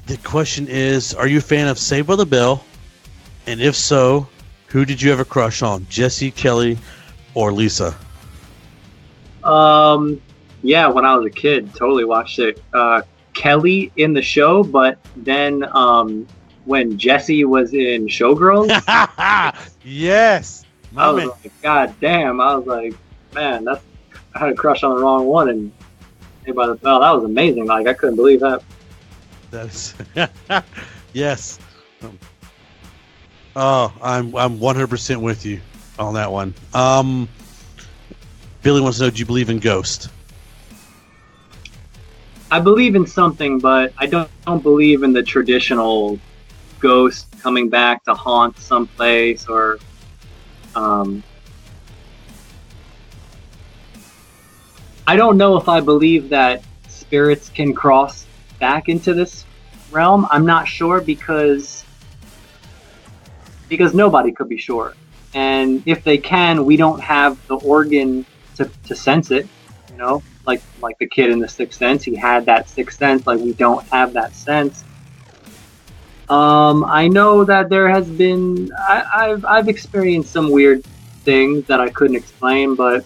The question is, are you a fan of Saved by the Bell? And if so, who did you have a crush on? Jesse, Kelly, or Lisa? Yeah, when I was a kid, totally watched it. Kelly in the show, but then when Jesse was in Showgirls, yes, I was like, God damn! I was like, man, I had a crush on the wrong one, and Saved by the Bell, that was amazing. I couldn't believe that. That's yes. Oh, I'm 100% with you on that one. Billy wants to know, do you believe in ghosts? I believe in something, but I don't believe in the traditional ghost coming back to haunt someplace or I don't know if I believe that spirits can cross back into this realm. I'm not sure because nobody could be sure, and if they can, we don't have the organ to sense it, like the kid in The Sixth Sense. He had that sixth sense. We don't have that sense. I know that there has been I've experienced some weird things that I couldn't explain, but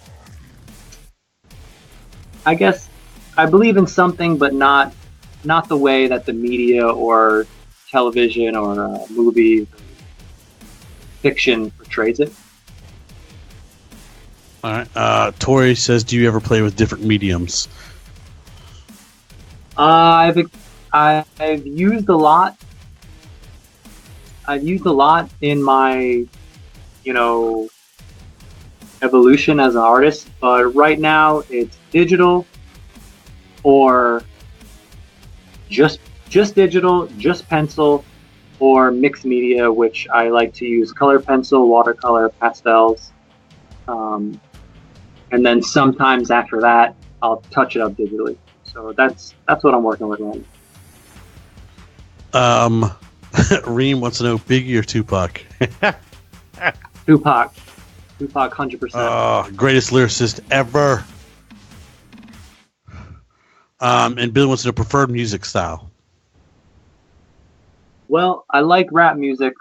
I guess I believe in something, but not the way that the media or television or movies, fiction portrays it. All right. Tori says, "Do you ever play with different mediums?" I've used a lot. I've used a lot in my, evolution as an artist, but right now it's digital or just digital, just pencil, or mixed media, which I like to use color pencil, watercolor, pastels, and then sometimes after that I'll touch it up digitally. So that's what I'm working with right now. Reem wants to know, Biggie or Tupac? Tupac, 100%. Greatest lyricist ever. And Bill wants to know preferred music style. Well, I like rap music.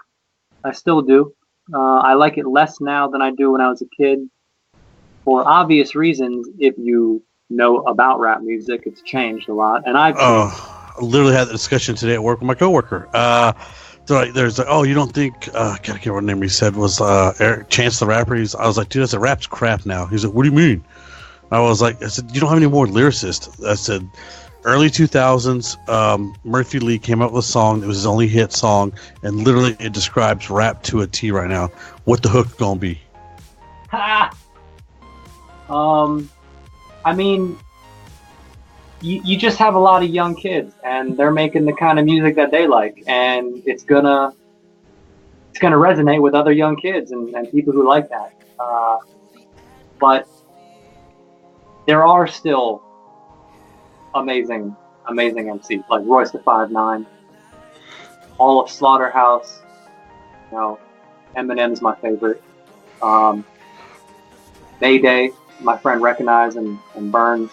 I still do. I like it less now than I do when I was a kid. For obvious reasons, if you know about rap music, it's changed a lot. And I've changed. I literally had the discussion today at work with my coworker. There's like, you don't think, gotta get what name he said was Eric Chance the Rapper. I was like, dude, that's a rap's crap now. He's like, what do you mean? I said, you don't have any more lyricists. I said, early 2000s, Murphy Lee came up with a song. It was his only hit song, and literally it describes rap to a T right now. What the hook gonna be? I mean, you just have a lot of young kids, and they're making the kind of music that they like, and it's gonna resonate with other young kids and people who like that. But there are still amazing MCs like Royce the 5'9", all of Slaughterhouse. Eminem's my favorite. Mayday, my friend Recognize and Burns.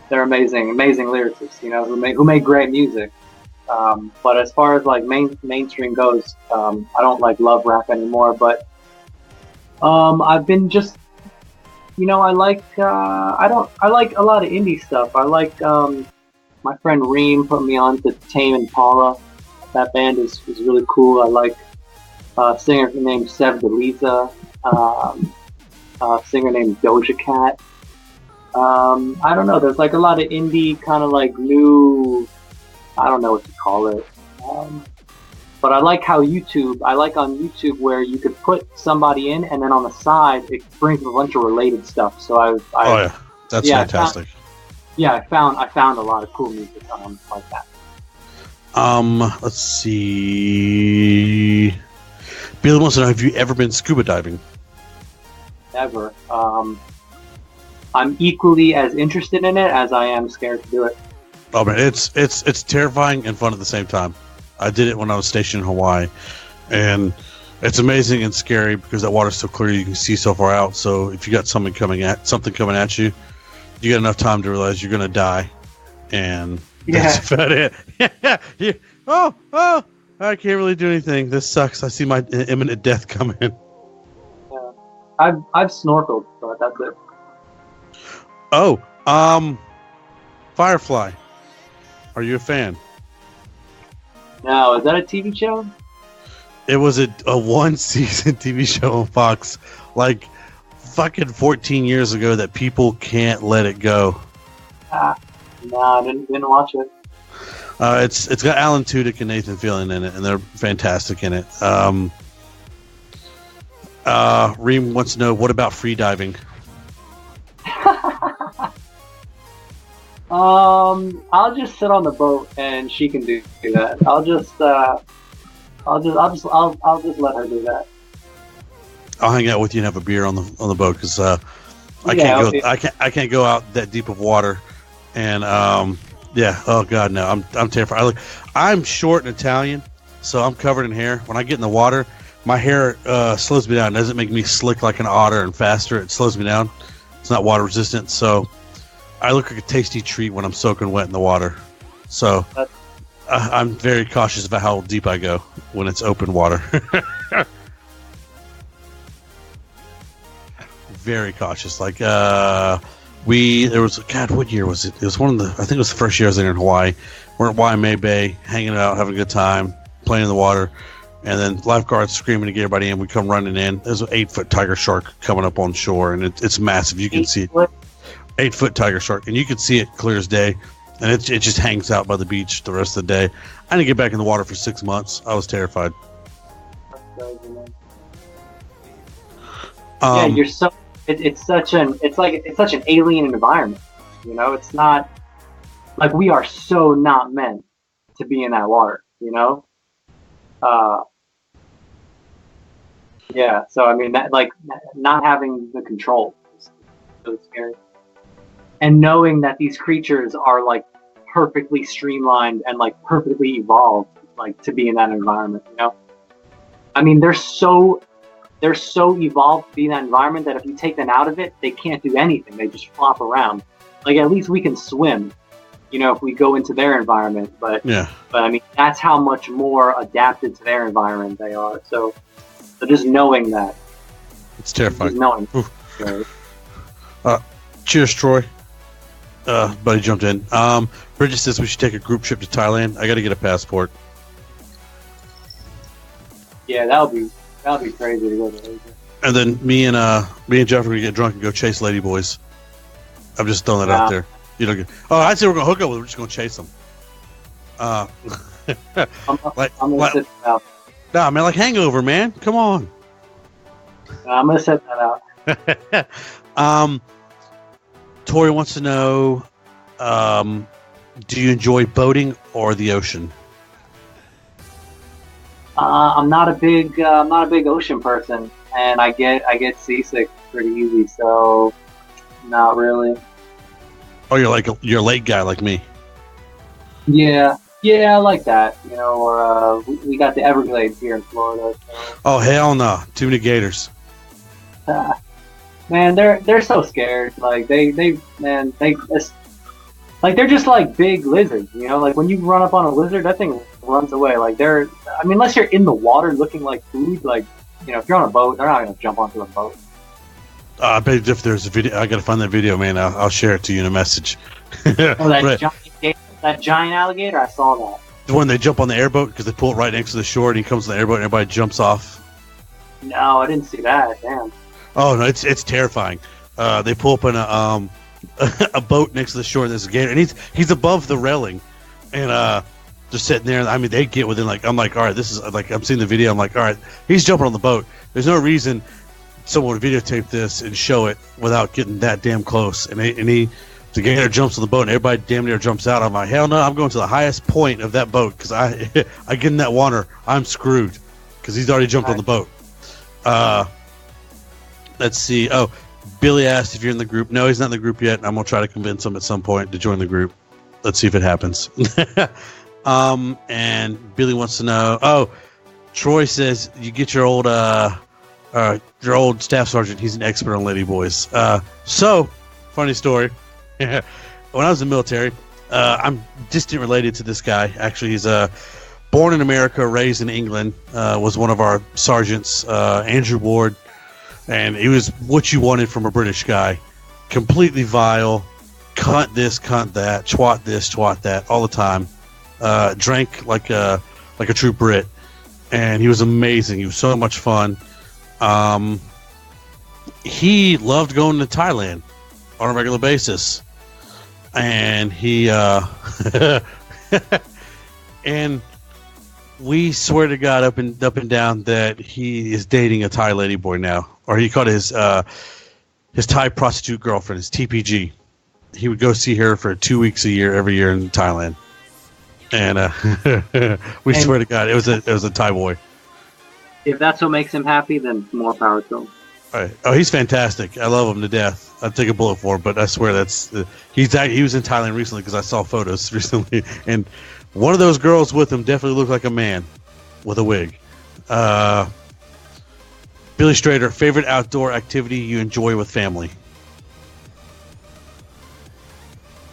They're amazing lyricists, who make great music. But as far as like mainstream goes, I don't love rap anymore. But I've been just, I like a lot of indie stuff. I like my friend Reem put me on to Tame Impala. That band is really cool. I like a singer named Sev DeLisa, a singer named Doja Cat. I don't know. There's a lot of indie kind of new. I don't know what to call it. But I like how on YouTube where you could put somebody in, and then on the side it brings a bunch of related stuff. So that's fantastic. I found a lot of cool music like that. Let's see. Billy wants to know, have you ever been scuba diving? Never. I'm equally as interested in it as I am scared to do it. Oh man, it's terrifying and fun at the same time. I did it when I was stationed in Hawaii, and it's amazing and scary because that water's so clear you can see so far out. So if you got something coming at you, you got enough time to realize you're gonna die, and that's about it. Yeah. Oh, I can't really do anything. This sucks. I see my imminent death coming. Yeah, I've snorkeled, but that's it. Oh, Firefly. Are you a fan? No, is that a TV show? It was a one-season TV show on Fox, fucking 14 years ago that people can't let it go. No, I didn't watch it. It's got Alan Tudyk and Nathan Fillion in it, and they're fantastic in it. Reem wants to know, what about free diving? I'll just sit on the boat and she can do that. I'll just let her do that. I'll hang out with you and have a beer on the boat because I can't go out that deep of water, and oh god no, I'm terrified. I'm short and Italian, so I'm covered in hair. When I get in the water, my hair slows me down. It doesn't make me slick like an otter and faster. It slows me down. It's not water resistant, so I look like a tasty treat when I'm soaking wet in the water. So I'm very cautious about how deep I go when it's open water. Very cautious. What year was it? It was I think it was the first year I was in Hawaii. We're at Waimea Bay, hanging out, having a good time. playing in the water, and then lifeguards screaming to get everybody in. We come running in. There's an 8-foot tiger shark coming up on shore, and it's massive. You can see it. 8-foot tiger shark, and you can see it clear as day. And it just hangs out by the beach the rest of the day. I didn't get back in the water for 6 months. I was terrified. Yeah, you're so. It's such an alien environment. You know, it's not like we are so not meant to be in that water. You know. Yeah. So I mean, that like not having the control is so scary, and knowing that these creatures are like perfectly streamlined and like perfectly evolved, like to be in that environment. You know. I mean, they're so evolved to be in that environment that if you take them out of it, they can't do anything. They just flop around. Like, at least we can swim, you know, if we go into their environment. But I mean, that's how much more adapted to their environment they are. So just knowing that. It's terrifying. Just knowing. Cheers, Troy. Buddy jumped in. Bridget says we should take a group trip to Thailand. I got to get a passport. Yeah, that would be crazy to go to Asia. And then me and Jeff are gonna get drunk and go chase ladyboys. I'm just throwing that out there. You don't get. Oh, I'd say we're gonna hook up with them. We're just gonna chase them. I'm gonna set that out. Nah, man, like Hangover, man. Come on. I'm gonna set that out. Tori wants to know, do you enjoy boating or the ocean? I'm not a big ocean person, and I get seasick pretty easy, so not really. Oh, you're a lake guy like me. Yeah, I like that. You know, or we got the Everglades here in Florida. So. Oh hell no! Too many gators. Man, they're so scared. Like they're just like big lizards. You know, like when you run up on a lizard, that thing runs away. Like unless you're in the water looking like food, like, you know, if you're on a boat, they're not gonna jump onto a boat. I bet if there's a video, I gotta find that video, man. I'll share it to you in a message. That giant alligator, I saw that. The one they jump on the airboat because they pull it right next to the shore, and he comes on the airboat, and everybody jumps off. No, I didn't see that. Damn. Oh no, it's terrifying. They pull up in a boat next to the shore, and there's a gator, and he's above the railing, and just sitting there. I mean, they get within I'm like, all right, this is like, I'm seeing the video. I'm like, all right, he's jumping on the boat. There's no reason someone would videotape this and show it without getting that damn close. And the gator jumps on the boat, and everybody damn near jumps out. I'm like, hell no, I'm going to the highest point of that boat because I get in that water, I'm screwed because he's already jumped on the boat. Let's see. Oh, Billy asked if you're in the group. No, he's not in the group yet. I'm gonna try to convince him at some point to join the group. Let's see if it happens. And Billy wants to know. Oh, Troy says you get your old staff sergeant. He's an expert on ladyboys. So, funny story. When I was in the military, I'm distant related to this guy. Actually, he's born in America, raised in England. Was one of our sergeants, Andrew Ward, and he was what you wanted from a British guy. Completely vile, cunt this, cunt that, twat this, twat that, all the time. Drank like a true Brit, and he was amazing. He was so much fun. He loved going to Thailand on a regular basis, and he and we swear to God up and down that he is dating a Thai lady boy now, or he called his Thai prostitute girlfriend, his TPG. He would go see her for 2 weeks a year, every year in Thailand, and we swear to God it was a Thai boy. If that's what makes him happy, then more power to him. All right. Oh, he's fantastic. I love him to death. I'd take a bullet for him, but I swear he was in Thailand recently because I saw photos recently, and one of those girls with him definitely looked like a man with a wig. Billy Strader, favorite outdoor activity you enjoy with family?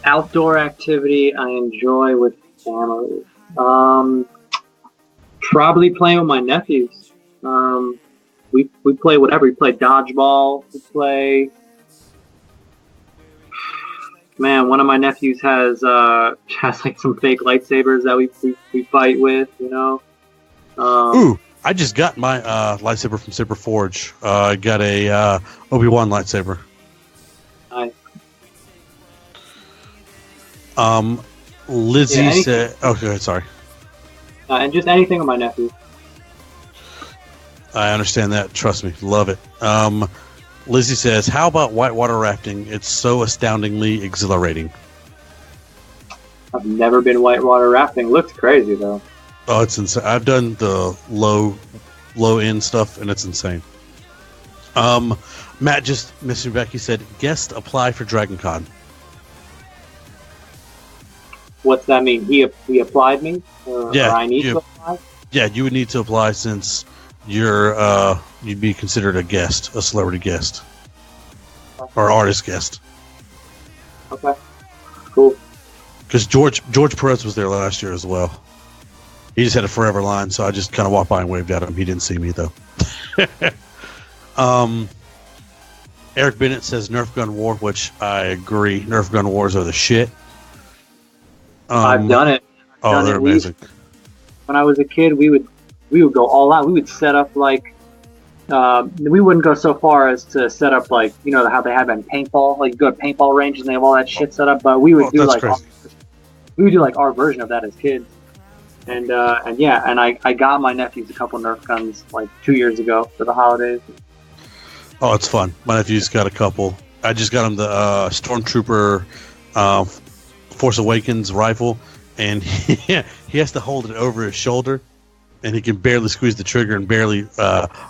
Outdoor activity I enjoy with family. Probably playing with my nephews. We play whatever. We play dodgeball. We play. Man, one of my nephews has like some fake lightsabers that we fight with. You know, Ooh, I just got my lightsaber from Saber Forge. I got a Obi-Wan lightsaber. Nice. Lizzie said... Oh, go ahead, sorry. And just anything with my nephew. I understand that. Trust me. Love it. Lizzie says, how about whitewater rafting? It's so astoundingly exhilarating. I've never been whitewater rafting. Looks crazy, though. Oh, it's insane. I've done the low end stuff, and it's insane. Matt just, Mr. Becky said, guest apply for DragonCon. What's that mean? He applied me? Or I need to apply? Yeah, you would need to apply since you'd be considered a guest, a celebrity guest. Okay. Or artist guest. Okay. Cool. Because George Perez was there last year as well. He just had a forever line, so I just kind of walked by and waved at him. He didn't see me, though. Eric Bennett says Nerf Gun War, which I agree. Nerf Gun Wars are the shit. I've done it. They're amazing. When I was a kid, we would go all out. We would set up like we wouldn't go so far as to set up like how they have in paintball. Like you go to paintball ranges and they have all that shit set up. But we would do like our version of that as kids. And I got my nephews a couple Nerf guns like 2 years ago for the holidays. Oh, it's fun. My nephew's got a couple. I just got him the Stormtrooper Force Awakens rifle, and he has to hold it over his shoulder, and he can barely squeeze the trigger and barely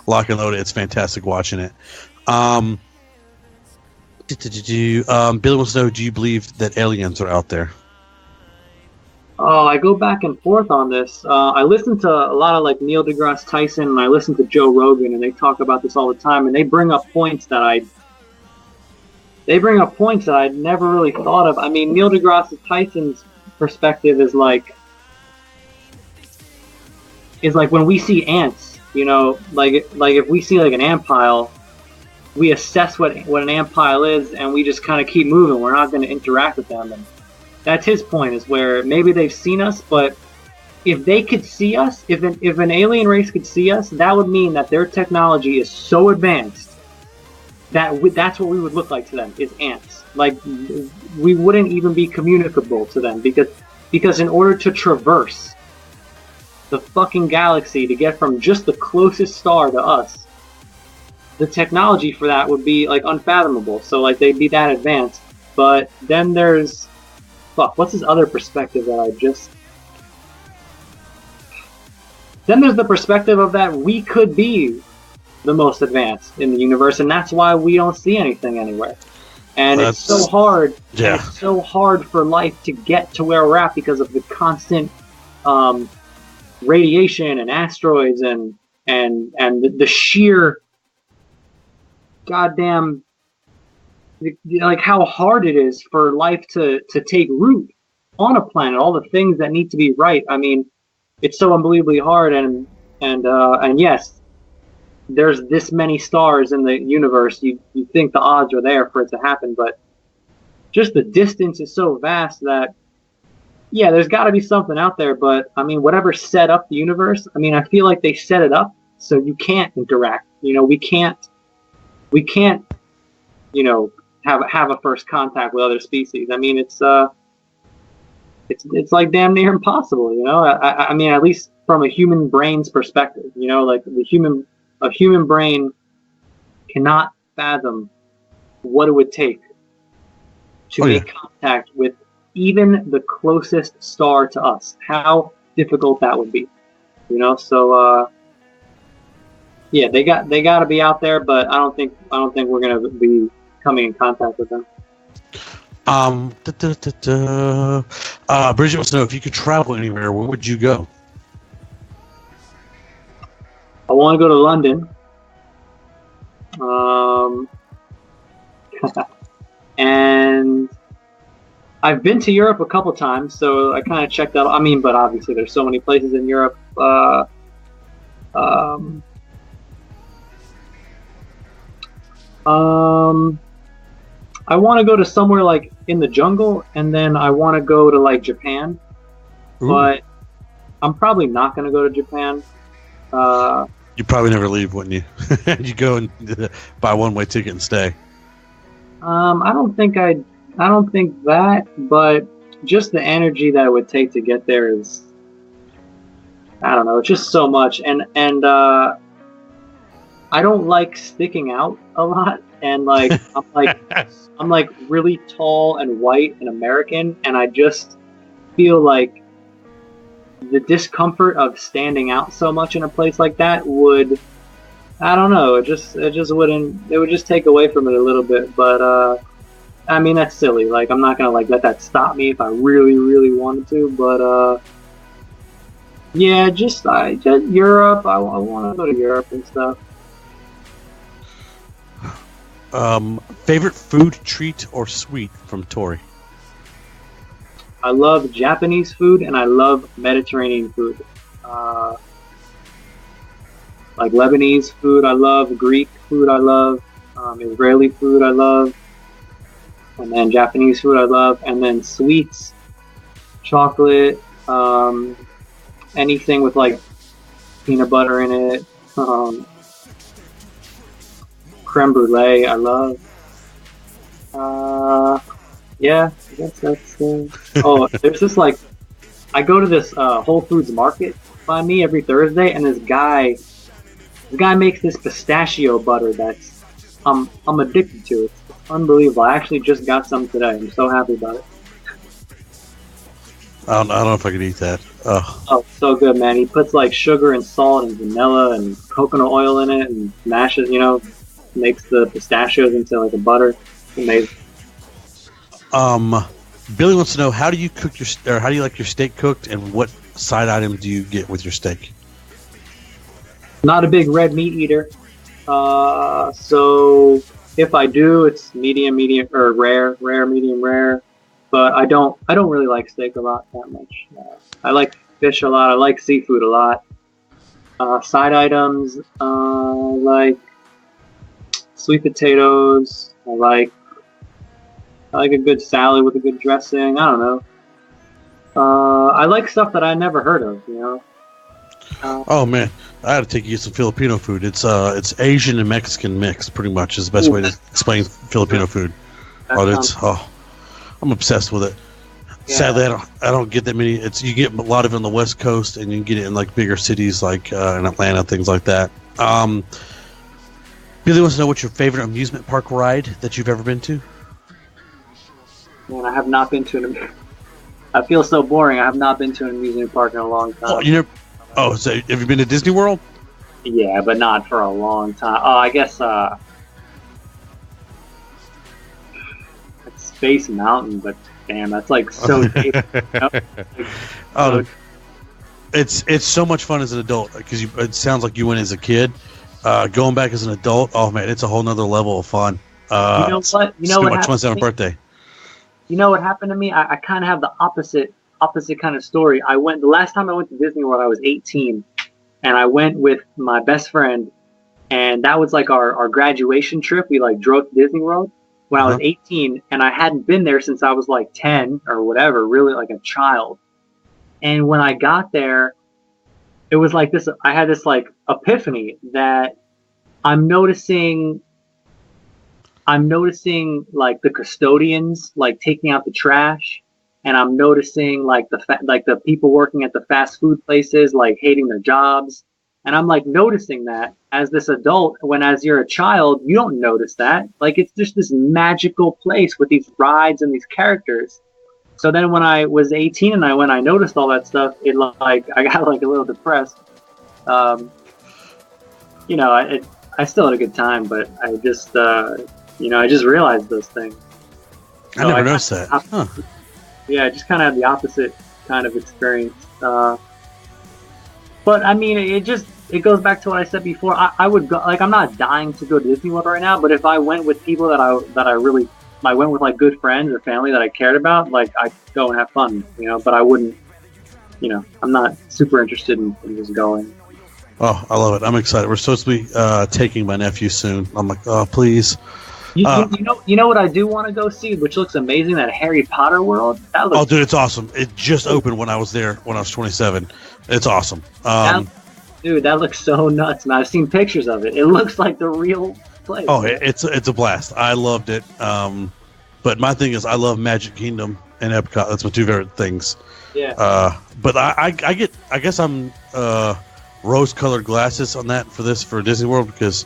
lock and load it. It's fantastic watching it. Billy wants to know, do you believe that aliens are out there? Oh, I go back and forth on this. I listen to a lot of like Neil deGrasse Tyson, and I listen to Joe Rogan, and they talk about this all the time, and they bring up points that I'd never really thought of. I mean, Neil deGrasse Tyson's perspective is like when we see ants, like if we see like an ant pile, we assess what an ant pile is, and we just kind of keep moving. We're not going to interact with them. And that's his point, is where maybe they've seen us, but if they could see us, if an alien race could see us, that would mean that their technology is so advanced that that's what we would look like to them, is ants. Like, we wouldn't even be communicable to them, because in order to traverse the fucking galaxy to get from just the closest star to us, the technology for that would be like unfathomable. So like they'd be that advanced. But then there's what's his other perspective that I just... Then there's the perspective of that we could be the most advanced in the universe, and that's why we don't see anything anywhere. And it's so hard. Yeah. It's so hard for life to get to where we're at because of the constant radiation and asteroids and the sheer goddamn, like, how hard it is for life to take root on a planet. All the things that need to be right. I mean, it's so unbelievably hard, and yes, there's this many stars in the universe. You think the odds are there for it to happen, but just the distance is so vast that, yeah, there's got to be something out there. But I mean, whatever set up the universe, I mean, I feel like they set it up so you can't interact. We can't, have a first contact with other species. I mean, it's like damn near impossible. I mean, at least from a human brain's perspective. Like a human brain cannot fathom what it would take to make contact with even the closest star to us. How difficult that would be. So yeah, they got to be out there, but I don't think we're gonna be coming in contact with them. Bridget wants to know, if you could travel anywhere, where would you go? I want to go to London. And I've been to Europe a couple times, so I kind of checked out. I mean, but obviously there's so many places in Europe. I want to go to somewhere like in the jungle, and then I want to go to like Japan. Ooh. But I'm probably not going to go to Japan. You probably never leave, wouldn't you? You go and buy a one-way ticket and stay. I don't think I don't think that, but just the energy that it would take to get there is, I don't know, it's just so much. And I don't like sticking out a lot, and like I'm like really tall and white and American, and I just feel like the discomfort of standing out so much in a place like that would, I don't know, it just wouldn't, it would just take away from it a little bit. But I mean, that's silly. Like, I'm not gonna like let that stop me if I really wanted to. But yeah, just Europe. I want to go to Europe and stuff. Favorite food, treat, or sweet from Tori? I love Japanese food and I love Mediterranean food. Like Lebanese food, I love Greek food. I love Israeli food. I love, and then Japanese food. I love, and then sweets, chocolate, anything with like peanut butter in it. Creme brulee. I love. Yeah, I guess that's. Oh, there's this like, I go to this Whole Foods market by me every Thursday, and this guy makes this pistachio butter that's I'm addicted to. It's unbelievable. I actually just got some today. I'm so happy about it. I don't know if I could eat that. Oh, so good, man. He puts like sugar and salt and vanilla and coconut oil in it and mashes, makes the pistachios into like a butter. It's amazing. Billy wants to know, how do you like your steak cooked, and what side item do you get with your steak? Not a big red meat eater, so if I do, it's medium, or rare, medium, rare. But I don't really like steak a lot that much. I like fish a lot. I like seafood a lot. Side items, like sweet potatoes. I like a good salad with a good dressing. I don't know. I like stuff that I never heard of. Oh man, I had to take you some Filipino food. It's Asian and Mexican mix, pretty much is the best way to explain Filipino food. I'm obsessed with it. Yeah. Sadly, I don't get that many. You get a lot of it on the West Coast, and you can get it in like bigger cities like in Atlanta, things like that. Billy wants to know, what's your favorite amusement park ride that you've ever been to? Man, I have not been to an. I feel so boring. I have not been to an amusement park in a long time. Oh, you never? Oh, so have you been to Disney World? Yeah, but not for a long time. Oh, I guess it's Space Mountain, but damn, that's like so deep. It's so much fun as an adult, because it sounds like you went as a kid. Going back as an adult, oh man, it's a whole nother level of fun. You know what? You know what happened to me? Birthday. You know what happened to me? I kind of have the opposite kind of story. The last time I went to Disney World, I was 18, and I went with my best friend, and that was like our graduation trip. We like drove to Disney World when I was 18, and I hadn't been there since I was like 10 or whatever, really like a child. And when I got there, it was like this. I had this like epiphany that I'm noticing like the custodians like taking out the trash, and I'm noticing like the people working at the fast food places like hating their jobs, and I'm like noticing that as this adult, when as you're a child you don't notice that. Like, it's just this magical place with these rides and these characters. So then when I was 18 and I noticed all that stuff, I got like a little depressed. I still had a good time, but I just I just realized those things. I never noticed that. Huh. Yeah, I just kind of had the opposite kind of experience. But I mean, it goes back to what I said before. I would go, like, I'm not dying to go to Disney World right now, but if I went with people that I went with like good friends or family that I cared about, like, I'd go and have fun, but I wouldn't, I'm not super interested in just going. Oh, I love it. I'm excited. We're supposed to be taking my nephew soon. I'm like, oh, please. You know what I do want to go see, which looks amazing, that Harry Potter world? Dude, it's awesome. It just opened when I was there, when I was 27. It's awesome. That Dude, that looks so nuts, man. I've seen pictures of it. It looks like the real place. Oh, it's a blast. I loved it. But my thing is, I love Magic Kingdom and Epcot. That's my two favorite things. Yeah. But I guess I'm rose-colored glasses on that for Disney World, because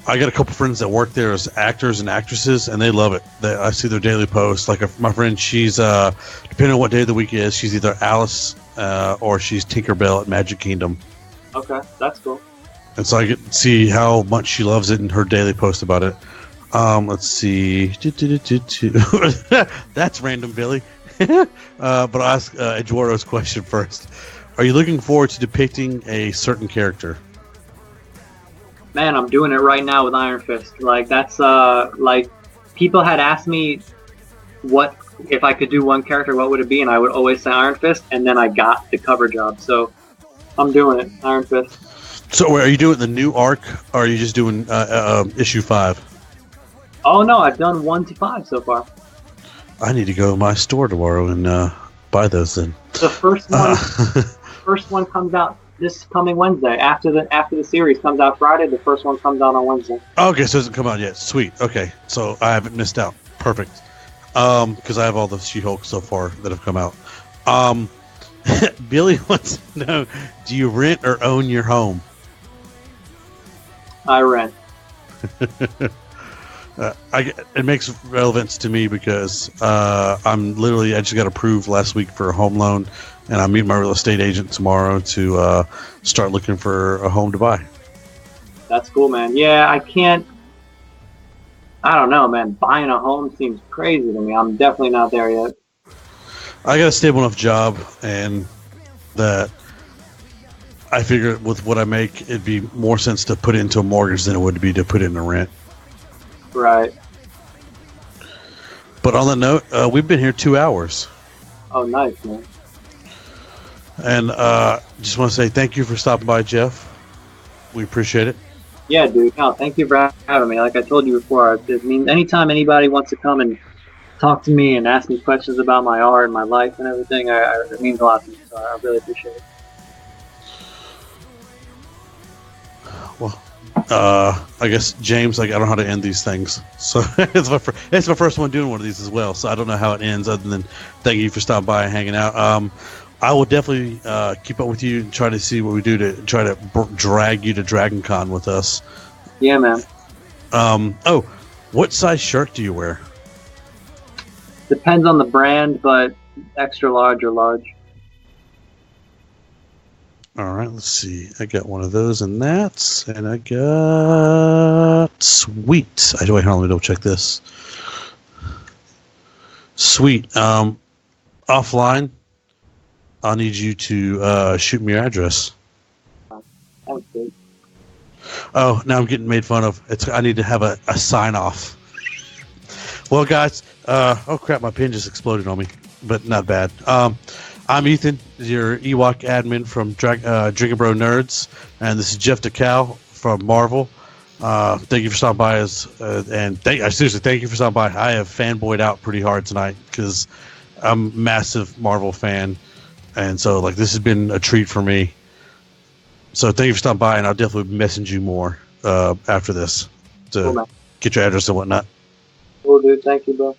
I got a couple friends that work there as actors and actresses, and they love it. I see their daily posts. Like my friend, she's depending on what day of the week it is, she's either Alice or she's Tinkerbell at Magic Kingdom. Okay, that's cool. And so I get to see how much she loves it in her daily post about it. Let's see. That's random, Billy. But I'll ask Eduardo's question first. Are you looking forward to depicting a certain character? Man, I'm doing it right now with Iron Fist. Like, that's, like, people had asked me what, if I could do one character, what would it be? And I would always say Iron Fist, and then I got the cover job. So I'm doing it, Iron Fist. So are you doing the new arc, or are you just doing issue 5? Oh, no, I've done 1 to 5 so far. I need to go to my store tomorrow and buy those then. The first one comes out this coming Wednesday. After the series comes out Friday, the first one comes out on Wednesday. Okay, so it hasn't come out yet. Sweet. Okay, so I haven't missed out. Perfect. Because I have all the She-Hulk so far that have come out. Billy wants to know: do you rent or own your home? I rent. It makes relevance to me because I just got approved last week for a home loan, and I'm meeting my real estate agent tomorrow to start looking for a home to buy. That's cool, man. Yeah, I don't know, man. Buying a home seems crazy to me. I'm definitely not there yet. I got a stable enough job, and that I figure with what I make, it'd be more sense to put it into a mortgage than it would be to put it in a rent. Right. But on that note, we've been here 2 hours. Oh, nice, man. And just want to say thank you for stopping by, Jeff. We appreciate it. Yeah, dude. No, thank you for having me. Like I told you before, it means anytime anybody wants to come and talk to me and ask me questions about my art and my life and everything, it means a lot to me. So I really appreciate it. Well, I guess James, I don't know how to end these things, so it's my first one doing one of these as well. So I don't know how it ends, other than thank you for stopping by and hanging out. I will definitely keep up with you and try to see what we do to try to drag you to Dragon Con with us. Yeah, man. What size shirt do you wear? Depends on the brand, but extra large or large. All right, let's see. I got one of those and that, and I got sweet. Wait, hold on, let me double check this. Sweet. Offline, I'll need you to shoot me your address. Thanks, dude. Oh, now I'm getting made fun of. I need to have a sign off. Well, guys, oh crap, my pen just exploded on me, but not bad. I'm Ethan, your Ewok admin from Drinking Bro Nerds, and this is Jeff Dekal from Marvel. Thank you for stopping by, I seriously thank you for stopping by. I have fanboyed out pretty hard tonight because I'm a massive Marvel fan, and so this has been a treat for me. So thank you for stopping by, and I'll definitely message you more after this to get your address and whatnot. Cool, dude. Thank you, bro.